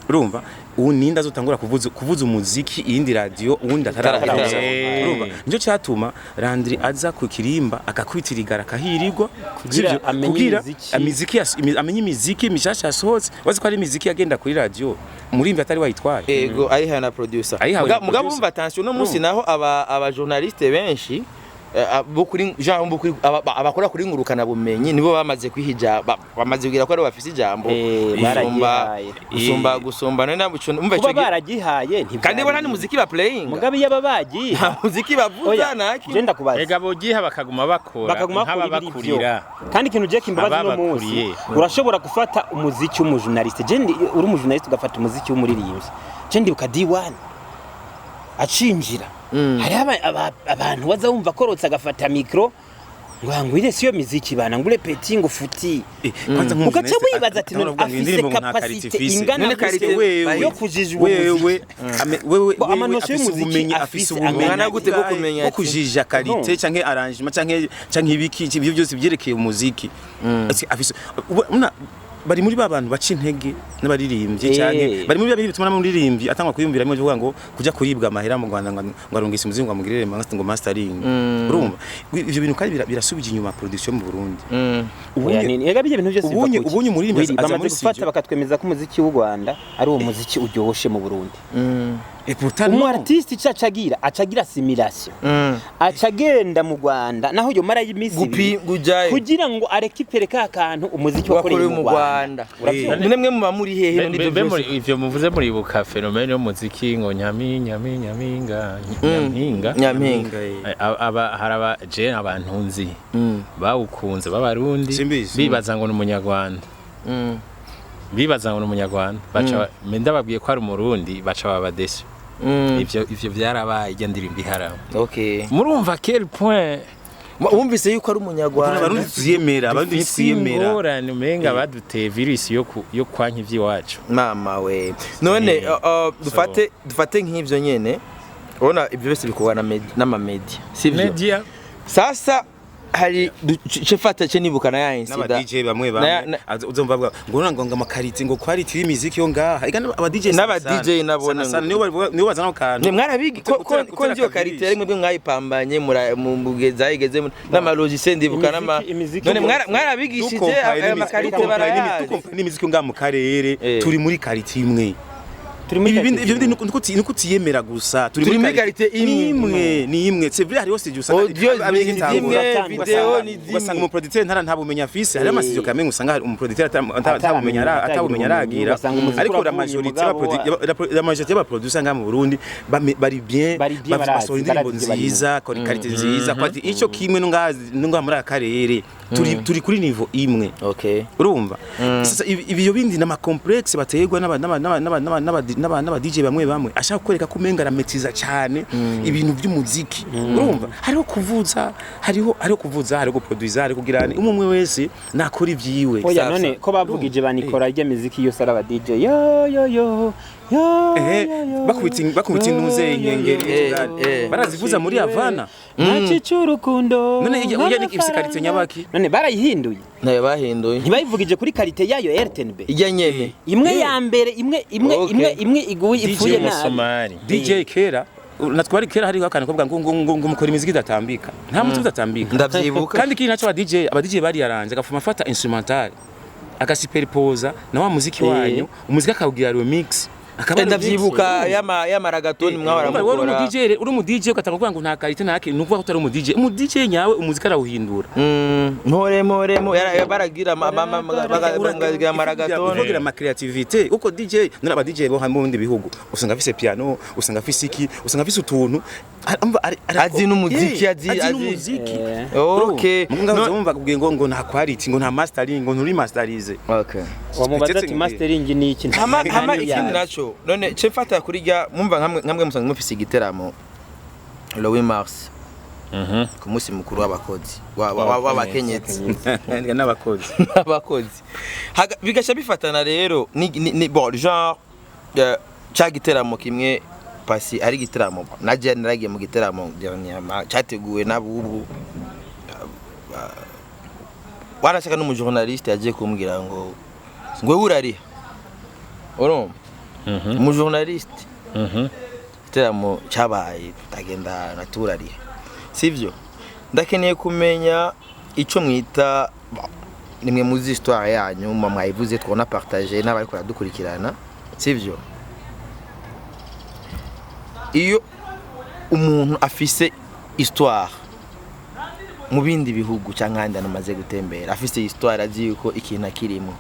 urumva uninda azotangura kuvuza umuziki iyindi radio uwundi ataravuza urumva njo cyatuma Landry aza ku kirimba akakwitiriga akahirirwa kugira amenye imiziki mishasha yasohotse wazi ko ari imiziki yagenda kuri radio murimbi atari wayitwaye ego ayiha na producer mugabo umva attention no munsi naho aba journaliste benshi bukuri Jean bukuri abakora kuri ngurukana bumenyi nibo bamaze kwihija bamaze kugira ko ari bafise ijambo gusumba none umva cyo baragihaye kandi bona ni muziki ba playing mugabe yababagi muziki bavuza naki genda kubaza ega bogiha bakaguma bakora nk'ababakurira kandi ikintu je kimbabaza no munsi urashobora gufata umuziki w'umujournaliste je uri umujournaliste ugafata umuziki w'umuririmbyi je ndibuka D1 acinjira hari abantu baza bumva korotsa agafata micro ngo ire siyo miziki bana ngure peti ngo futi ukaca wibaza ati no afise capacity ingana yo kujijwa wewe amanosho y'umuziki afise umwana gute ko kumenya kujija qualité canke arrangement canke ibiki ibyo byose byerekeye umuziki afise bari muri babantu baca intege n'abaririmbyi cyane bari muri babiri bituma n'umuririmbyi atangwa kuyumviramo byo ngo kujya kuribwa amahera mu Rwanda ngo arungise umuzingo amugirire ngo mastering urumva ivyo bintu kandi birasubije inyuma production mu Burundi ubunye ega bije ibintu byose ubunye umuririmbyi aza muri gufata bakatwemeza ko umuziki w'u Rwanda ari uwo muziki uryoshe mu Burundi et pourtant umu artiste acagira simulation acagenda mu Rwanda naho yo mara y'imisi kugira ngo arekipere ka kantu umuziki wakoreye mu Rwanda none mwe muba muri hehe ivyo muvuze muri buka fenomene yo muziki ngo nyaminga haraba je abantu nzi bawukunze b'abarundi bibaza ngo n'umunyarwanda bibaza ngo n'umunyarwanda baca ndababwiye ko ari umurundi baca babadeshe ivyo byarabaye ijya ndirimba iharama okay murumva quel point wumvise yuko ari umunyarwanda abarundi tuziyemera abarundi ntitwiyemera ngorane umenga baduteye virus yo kwanka ivy'iwacu mama we none dufate nk'ivyo nyene ubona ibyo byose bikorwa n'ama media sivyo media sasa hari cefata cyo nibukana ya insida n'aba DJ bamwe uzumva bwa ngo amakariti ngo quality y'imiziki yo ngaha igana aba DJ n'aba DJ nabone niyo bazana kantu mwarabigi ko ngiyo kariti ari mwebwe mwayipambanye mugeza igeze n'amalogise ndibuka none mwarabigishije amakariti barayazi n'imiziki ngaha mu karere turi muri kariti imwe ibindi nuko tiyemera gusa turi muri karite imwe c'est vrai hariho sije usanga video ni usanga umu producteur ntabumenya afise hari amasije kamenye usanga umu producteur atabumenya aragira ariko la majorité y'aba producer nga mu Burundi bari bien basohora indirimbo nziza karite nziza kwati ico kimwe nunga muri akarere turi kuri niveau imwe urumva sasa ibiyo bindi na complexe bategwa n'aba DJ bamwe ashaka kwereka ko umenga rametiza cyane ibintu by'umuziki urumva hariho kuvuza hariho producer hariho kugirana umwe wese nakora ivyiwe oya none ko bavugije banikora ijya muziki yose araba DJ yo bakubita intuze inkengeri barazivuza muri Havana ntacicurukundo none ujya n'ibisikarite nyabaki none barayihinduye nayo bahinduye ntibayivugije kuri karite yayo RTNB ijya nyene imwe ya mbere imwe iguye ipfuye nabi DJ kera natwari kera hariho akantu ko ngo mukora imiziki idatambika nta mutu udatambika ndavyibuka kandi kiri naco aba DJ bari yaranje agafuma afata instrumental agasiperipoza na wa muziki wanyu umuziki akawugira remix ndavyibuka y'amaragatoni mwabaramukora uri mu DJ ugatanga kuvuga ngo nta karite nta kintu nuvuga ko utari mu DJ nyawe umuziki arawuhindura mporemo baragira bagagira amaragatoni uvugira ama creativity uko DJ none aba DJ bo hamwe mu bindi bihugu usanga afise piano usanga afise iki usanga afise utuntu azi n'umuziki azi umuziki okay mumva kubwiye ngo nta quality ngo nta mastering ngo nturi masterize wamubaza ati mastering ni iki hama ikindi naco none cefata kurija mumva nkamwe musanga mufise igiteramo le 8 mars ku munsi mukuru w'abakozi w'abakenyetsi n'abakozi bigasha bifatana rero ni bon genre cha giteramo kimwe Pacy ari giteramo naje naragiye mu giteramo cyateguwe n'abubu warashaka n'umujournaliste yagiye kumbwira ngo urari urumva umujournaliste giteramo cyabaye tutagenda naturari sivyo ndakeneye kumenya ico mwita nimwe muzi histoire yanyu mwayivuze twona partager n'abari ko dukurikirana sivyo iyo umuntu afise histoire mu bindi bihugu cyangwa handi anamaze gutembera afise histoire azi yuko ikintu kirimo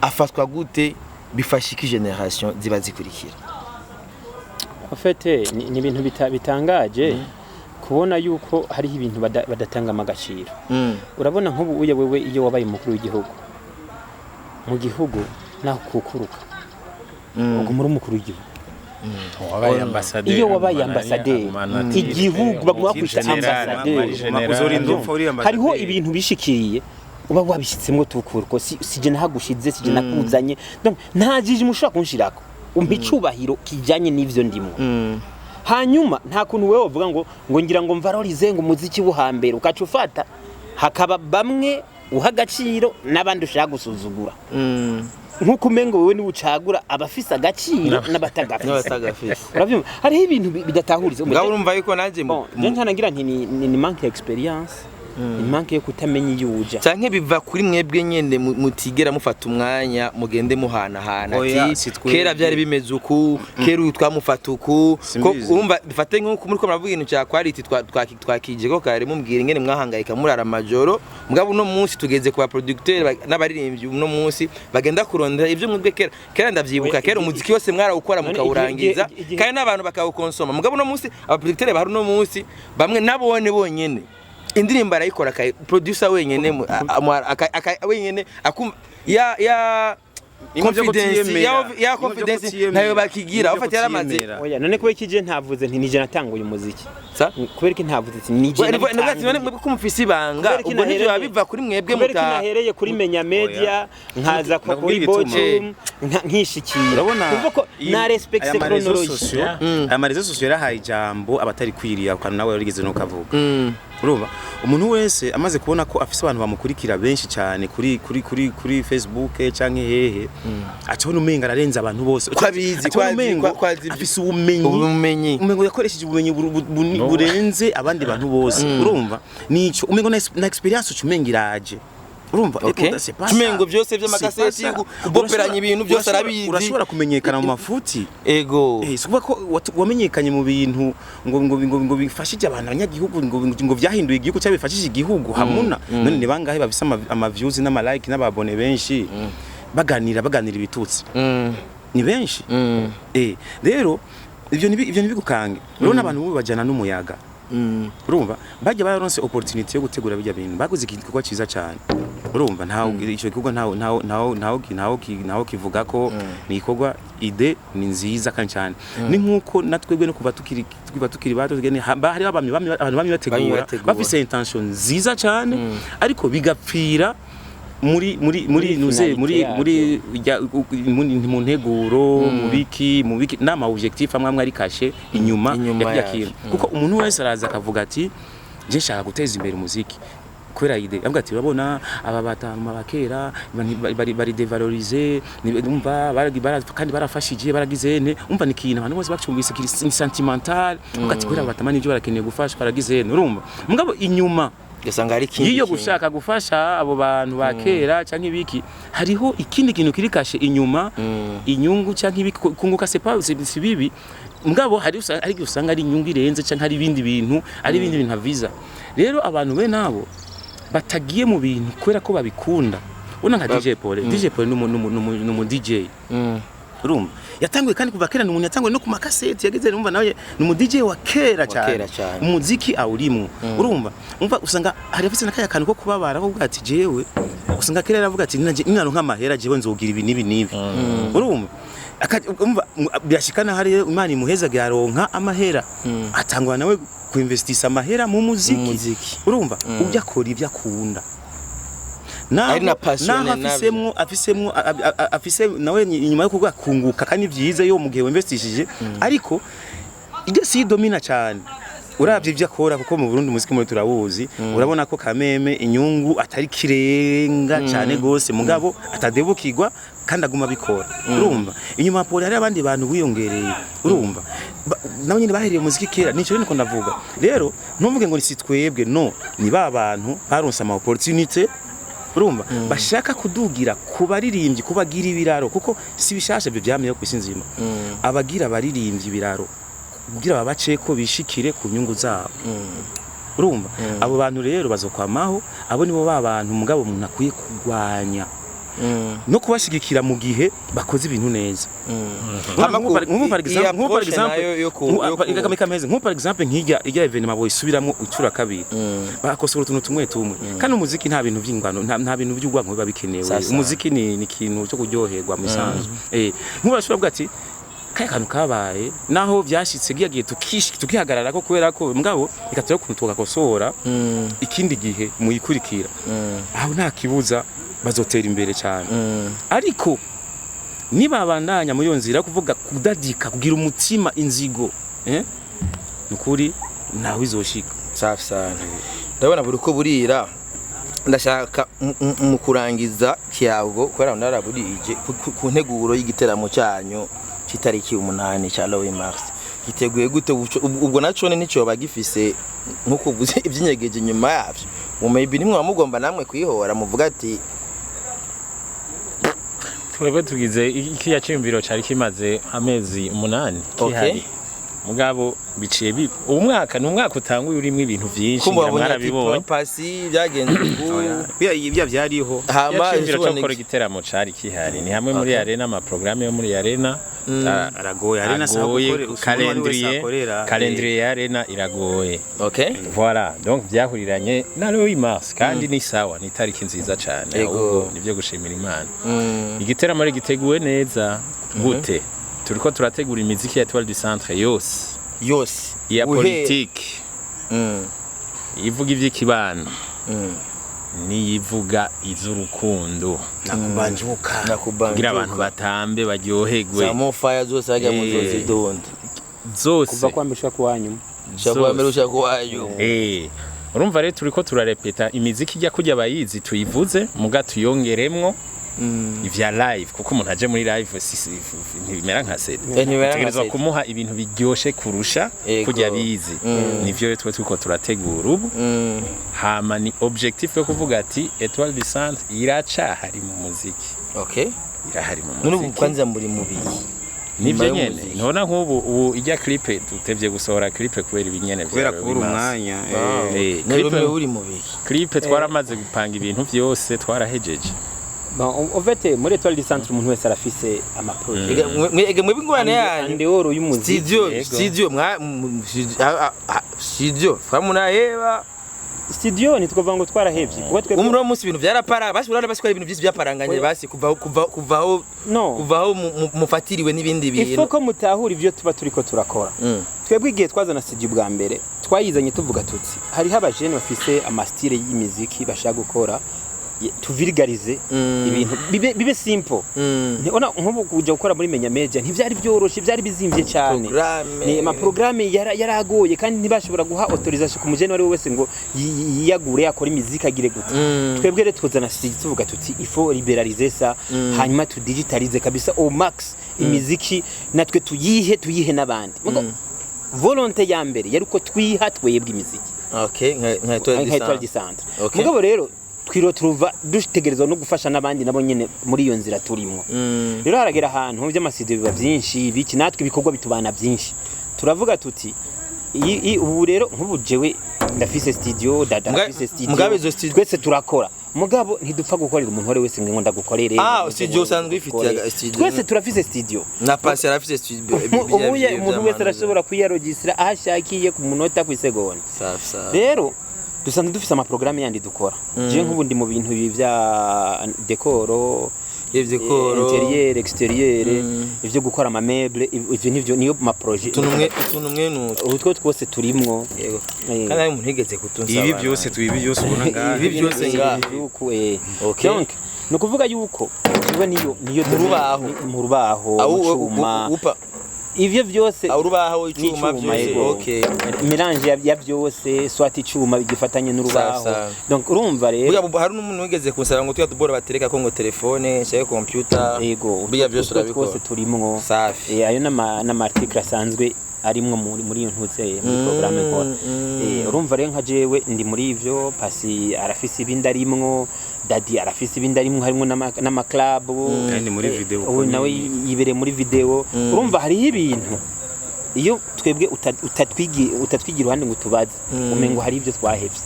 afatwa gute bifashika generation ziba zikurikira en fait ni ibintu bitangaje kubona yuko hari ibintu badatanga amagaciro urabona nk'ubu uye wewe iyo wabaye mukuru w'igihugu mu gihugu naho kukuruka ubwo muri umukuru w'igihugu iyo wabaye ambasaderi igihugu bagomba kwita ambasaderi hariho ibintu bishikiriye uba wabishitsemo tukuruko sije nahagushize sije nakuzanye donc ntagije mushaka kunshirako umpa icubahiro kijanye n'ivyo ndimo hanyuma nta kuntu wewe uvuga ngo ngira ngo mvarorize ngo umuziki buhambere ukacufata hakaba bamwe uha agaciro n'abandi ushaka gusuzugura nkuko umengo wewe ni ucagura abafisa agaciro n'abatagafise uravyumva hariho ibintu bidatahuriza ngaho urumva yuko naje je ntanagira nti ni manque experience imanke yo kutamenya iyuja canke biva kuri mwebwe nyene mutigera mufata umwanya mugende muhanahana ati kera byari bimeze uku kera twamufata uku ko urumva bifate nko muri ko muravuga ibintu cya quality twakije ko kare mumbwira ingene mwahangayika murara amajoro mugabo no munsi tugeze kwa producteur n'abaririmbyi no munsi bagenda kurondera ivyo mwebwe kera ndavyibuka kera umuziki wose mwara ukora mukawurangiza kandi n'abantu bakawukonsoma mugabo no munsi aba producteur bahari no munsi bamwe nabone bonyene indirimbo arayikora producer wenyene wenyene confidence ya confidence nayo bakigira bafata yaramaze oya none kubera kije ntavuze nti nije natanguye umuziki kubera ki ntavuze ati nije none ko mufisi banga ubwo nivyo babiva kuri mwebwe muta kubera ki nahereye kuri menya media nkaza ko kuri bochum nkishikira kuvuga ko na respect chronology amarezo social yarahaye ijambo abatari kwiriya kandi nawe yarigeze no kavuga urumva umuntu wese amaze kubona ko afise abantu bamukurikira benshi cyane kuri Facebook canke hehe acabona umenga ararenza abantu bose kwabizi afise ubumenyi yakoresheje ubumenyi burenze abandi bantu bose urumva nico umengo na experience ucumenga iraje urumva tumengo byose by'amakaseti kuboperanya ibintu byose arabizi urashobora kumenyekana mu mafuti ego sukuba ko wamenyekanye mu bintu ngo bifashije abantu abanyagihugu ngo byahinduye igihugu cyangwa bifashije igihugu hamuna none ni bangahe bafise ama views n'ama like n'ababone benshi baganira ibitutsi ni benshi rero ivyo nibigukange rero n'abantu bajana n'umuyaga urumva bajya baronse opportunity yo gutegura bijya bintu baguze igikorwa ciza cyane urumva ntaho ico gikorwa ntaho kivuga ko ni ikorwa ide ni nziza kandi cyane ni nkuko natwebwe no kuva tukiri bato tugene hari abantu bamwe bategura bafise intention nziza cyane ariko bigapfira muri mu nteguro mu biki nama objectif amwe ari kashe inyuma yakintu kuko umuntu wese araza akavuga ati je nshaka guteza imbere umuziki kwera ide avuga ati urabona aba batanu bakera bari devaloriser umva kandi barafashije baragizene umva nikintu abantu bose bacumbise kiri sentimental avuga ati kwera batamani ibyo barakeneye gufasha baragizene urumva mugabo inyuma gasanga ari kintu iyo gushaka gufasha abo bantu bakera canke ibiki hariho ikindi kintu kiri kashe inyuma inyungu canke ibiki kunguka c'est bibi mugabo hari usanga ari inyungu irenze canke hari ibindi bintu aviza rero abantu be nabo batagiye mu bintu kwera ko babikunda una nka DJ Paul numu DJ urumva yatanguye kandi kuva kera n'umuntu yatanguye no ku makaseti yageze numva nawe numu DJ wa kera cyane umuziki awurimo urumva usanga hari afite nakaya kantu ko kubabara ko bwati jewe usanga kera aravuga ati ninaronka nk'amahera jewe nzogira ibi nibi urumva byashikana hari Imana imuheza yaronka amahera atangwa nawe kuinvestisa amahera mu muziki urumva ujya akora ibyo akunda afise nawe inyuma yo kuvuga kunguka kandi byiza yo mugihe investishije ariko ide si domina cyane uravye ibyo akora kuko mu Burundi umuziki muri turawuzi urabona ko kameme inyungu atari kirenga cyane gose mugabo atadebukirwa kandi aguma bikora urumva inyuma pole hari abandi bantu biyongereye urumva nabo nyine baheriye umuziki kera nico niko ndavuga rero ntumvuge ngo si twebwe no ni ba bantu baronse ama opportunity urumva bashaka kudugira kubaririmbyi kubagira ibiraro kuko si bishasha byo byamye ku isi nzima abagira baririmbyi ibiraro kugira babace ko bishikire ku nyungu zabo urumva abo bantu rero bazokwamaho abo nibo babantu mugabo umuntu akwiye kugwanya no kubashigikira mu gihe bakoze ibintu neza par exemple nk'ijya evenement boyisubiramo ucura kabiri bakosora utuntu tumwe kandi umuziki nta bintu by'ingwano nta bintu by'ugwanko biba bikenewe umuziki ni ikintu cyo kuryoherwa musanzwe nk'ubashobora bwa ati kaya kantu kabaye naho byashitse giye tukihagarara ko kubera ko mugabo ikatira kuntu tugakosora ikindi gihe muyikurikira aho nta kibuza bazotera imbere cyane ariko niba abandanya muri yo nzira kuvuga kudadika kugira umutima inzigo nukuri nawe izoshika safi sana ndabona buri ko burira ndashaka mu kurangiza kiyago kwera ndaraburije ku nteguro y'igiteramo cyanyu kitariki 8 cya Lowe Mars giteguye gute ubwo naco nico bagifise nkuko uvuze ibyinyegeje nyuma yavyo mu maybe nimwe bamugomba namwe kwihora muvuga ati twebwe tugize iki yacimbiro cari kimaze amezi 8 kihari mugabo biciye umwaka n'umwaka utanguye urimo ibintu byinshi kumwabonye Pacy byagenze ibya byariho yacimvira cyo gukora igiteramo cari kihari ni hamwe muri arena ama programme yo muri arena aragoye arena sa calendrier ya arena iragoye okay voilà donc byahuriranye na le 8 mars kandi ni sawa ni tariki nziza cyane ahubwo nivyo gushimira Imana igiteramo ari giteguwe neza gute turiko turategura imiziki ya Étoile du Centre yose ya politique ivuga ivy'ikibano niyivuga iz'urukundo nakubanjuka kugira abantu batambe baryohegwe samo fire zose ajya mu zozi donde zose kuva kwambishwa kuwanyu shakwambirusha kuwanyu urumva rero turiko turarepeta imiziki ijya kujya bayizi tuyivuze muga tuyongeremwo ivya live kuko umuntu aje muri live ntibimera nka set tugerezwa kumuha ibintu biryoshe kurusha kujya bizi nivyo rero turiko turategura ubu hama ni objectif yo kuvuga ati Étoile du Centre iracahari mu muziki okay irahari mu muziki none kwanza muri mubiri nivyo nyene nona nk'ubu ijya clip tutevye gusohora clip kubera ibinyene kubera kubura umwanya clip uri mubiri clip twaramaze gupanga ibintu byose twarahejeje en fait muri Étoile du Centre umuntu wese arafise ama projet mwe bingorane yanyu ndeoro y'umuziki studio famuna heba studio nitwovuga ngo twarahevye kuko twebwe umuro munsi ibintu byarapara basi urana basikora ibintu byose byaparanganye basi kuvaho mufatiriwe n'ibindi bintu ifo ko mutahura ivyo tuba turiko turakora twebwe igihe twazana studio bwa mbere twayizanye tuvuga tutsi hariho abajene bafise ama style y'imiziki bashaka gukora tuvirigarize ibintu bibe simple ona nkubu kuja gukora muri menya media ntivyari byoroshe byari bizimvye cyane ni ama programme yaragoye kandi ntibashobora guha autorisation ku mujene wari wese ngo yiyagure akora imiziki agire gute twebwe rero tuzana studio tuvuga tuti il faut libéraliser ça hanyuma tu digitalize kabisa au max imiziki natwe tuyihe nabandi volonté ya mbere yari uko twiha twebwe imiziki okay nka Étoile du Centre mugabo rero twiro turuva dutegerezwa no gufasha nabandi nabo nyene muri iyo nzira turimo rero haragera ahantu by'amasidio biba byinshi biki natwe ibikorwa bitubana byinshi turavuga tuti ubu rero nk'ubu jewe ndafise studio dada ndafise studio twese turakora mugabo ntidupfa gukorera umuntu wari wese ngo ndagukorere studio usanzwe ifite studio twese turafise studio na Pacy arafise studio ubuye umuntu wese arashobora kuyarogisira ahashakiye ku munota ku isegonda rero dusanzwe dufise ama programme yandi dukora je nk'ubu ndi mu bintu bya decoro intérieur extérieur ivyo gukora ama meuble ivyo nivyo niyo ma projet tunumwe utwo twose turimwo kandi ari umuntu yigeze kutunsaba ibi byose ubona ngaha ibi byose ngaha okay donc no kuvuga yuko tuba niyo mu rubaho ivyo byose urubaho icuma byose okay mirange ya byose swati icuma bigifatanye n'urubaho donc urumva rero hari n'umuntu wigeze kunsaba ngo tuyatubora batereka ko ngo telefone cyangwa computer yego biya byose urabikora twose turimwo safi ayo nama article asanzwe arimwo muri iyo ntutse muri programme nkora urumva rero nka jewe ndi muri ivyo Pacy arafise ibindi arimwo Daddy arafise ibindi arimwo harimo n'ama club kandi muri video nawe yibere muri video urumva hari ibintu iyo twebwe utatwigira uruhande ngo tubaze umengo hari ibyo twahevye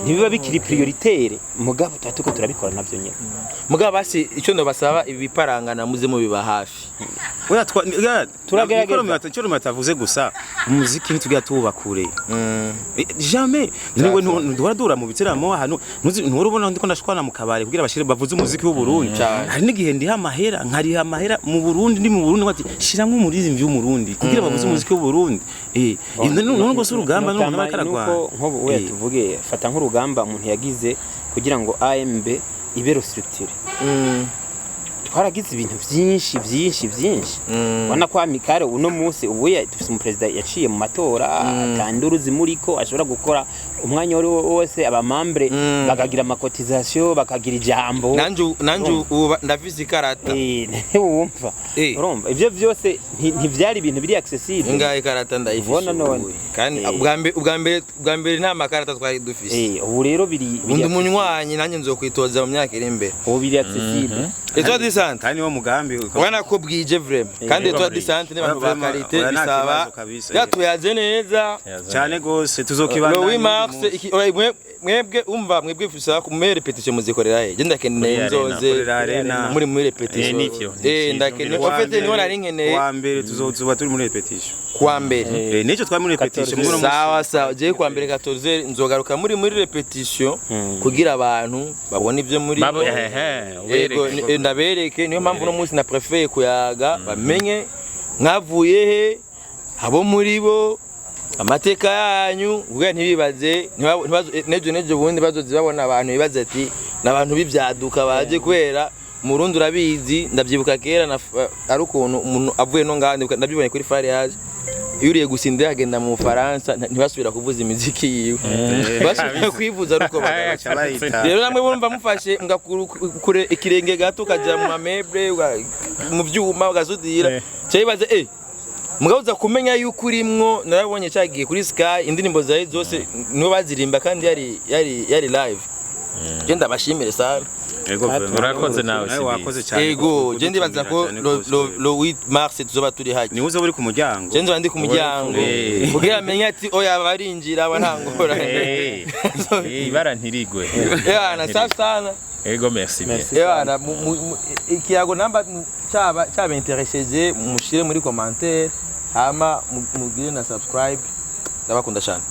ntibiba bikiri prioritaire mugabo tuko turabikora navyo nyene mugabo basi icyo ndo basaba ibiparangana muze mu biba hafi oya turagerageza icyo rumatavuze gusa umuziki ntitugira tuba kure jamais niwe nduradura mu biteramo hano nturubona ndiko ndashwana mu kabare kugira bashire bavuze umuziki w'u Burundi hari n'igihe ndiha amahera nkariha amahera mu Burundi ndi mu Burundi bati shiramwe umuririmvyi w'umurundi kugira bavuze umuziki w'u Burundi none ngo surugamba n'umuntu bakarakwana nko we tuvuge fata nk'urugamba umuntu yagize kugira ngo AMB ibero structure twaragize ibintu byinshi wana kwa mikare uno munsi ubuye dufise umupresident yaciye mu matora kandi uruzi muriko ashobora gukora umwanya wose abamambre bakagira amakotisation bakagira ijambo nanje uba ndafise ikarata wumva urumva ivyo byose ntivyari ibintu biri accessible ingahe ikarata ndayifise kandi ubwa mbere nta makarata twari dufise ubu rero biri undi munywanyi nanje nzokwitoza mu myaka iri imbere ubu biri accessible Eto disante kandi wo mugambi ubona ko bwije vraiment kandi eto disante ni bantu ba qualité bisaba yatuyaze neza cyane gose tuzokibana le 8 mars mwebwe umva mwebwe fisa ku mere repetition muzikorera he genda keneye nzoze muri repetition ndakene ofete niho nari nkeneye kwa mbere tuzozuba turi muri repetition kwa mbere nico twari muri repetition sawa je kwa mbere 14 nzogaruka muri repetition kugira abantu babone ivyo muri ndabereke niyo mpamvu no munsi na préfet kuyaga bamenye nkavuye he abo muri bo amateka yanyu ubwo ntibibaze nejo bundi bazozi babona abantu bibaze ati nabantu bivyaduka baje kwera murundi urabizi ndavyibuka kera ari ukuntu umuntu avuye no ngande ndabyibonye kuri Fariage yuriye gusindira agenda mu Faransa ntibasubira kuvuza imiziki yiwe basubira kwivuza ruko bagaca rero namwe bumva mufashe ngakure ikirenge gato kaja mu mameble mu byuma ugasudira cyabibaze mugauza kumenya yuko urimwo narabonye cyagiye kuri Sky indirimbo zawe zose nibo bazirimba kandi yari live genda bashimire sana urakoze nawe wakoze cyane ego je ndibaza ko lo 8 mars tuzoba turi haje ni uzo buri ku muryango je nzo ndi ku muryango kugira amenye ati oya barinjira abantangora ibara ntirigwe na safi sana ego merci bien ikiyago namba cyaba interesseje mushire muri commentaire hama mugire na subscribe ndabakunda cyane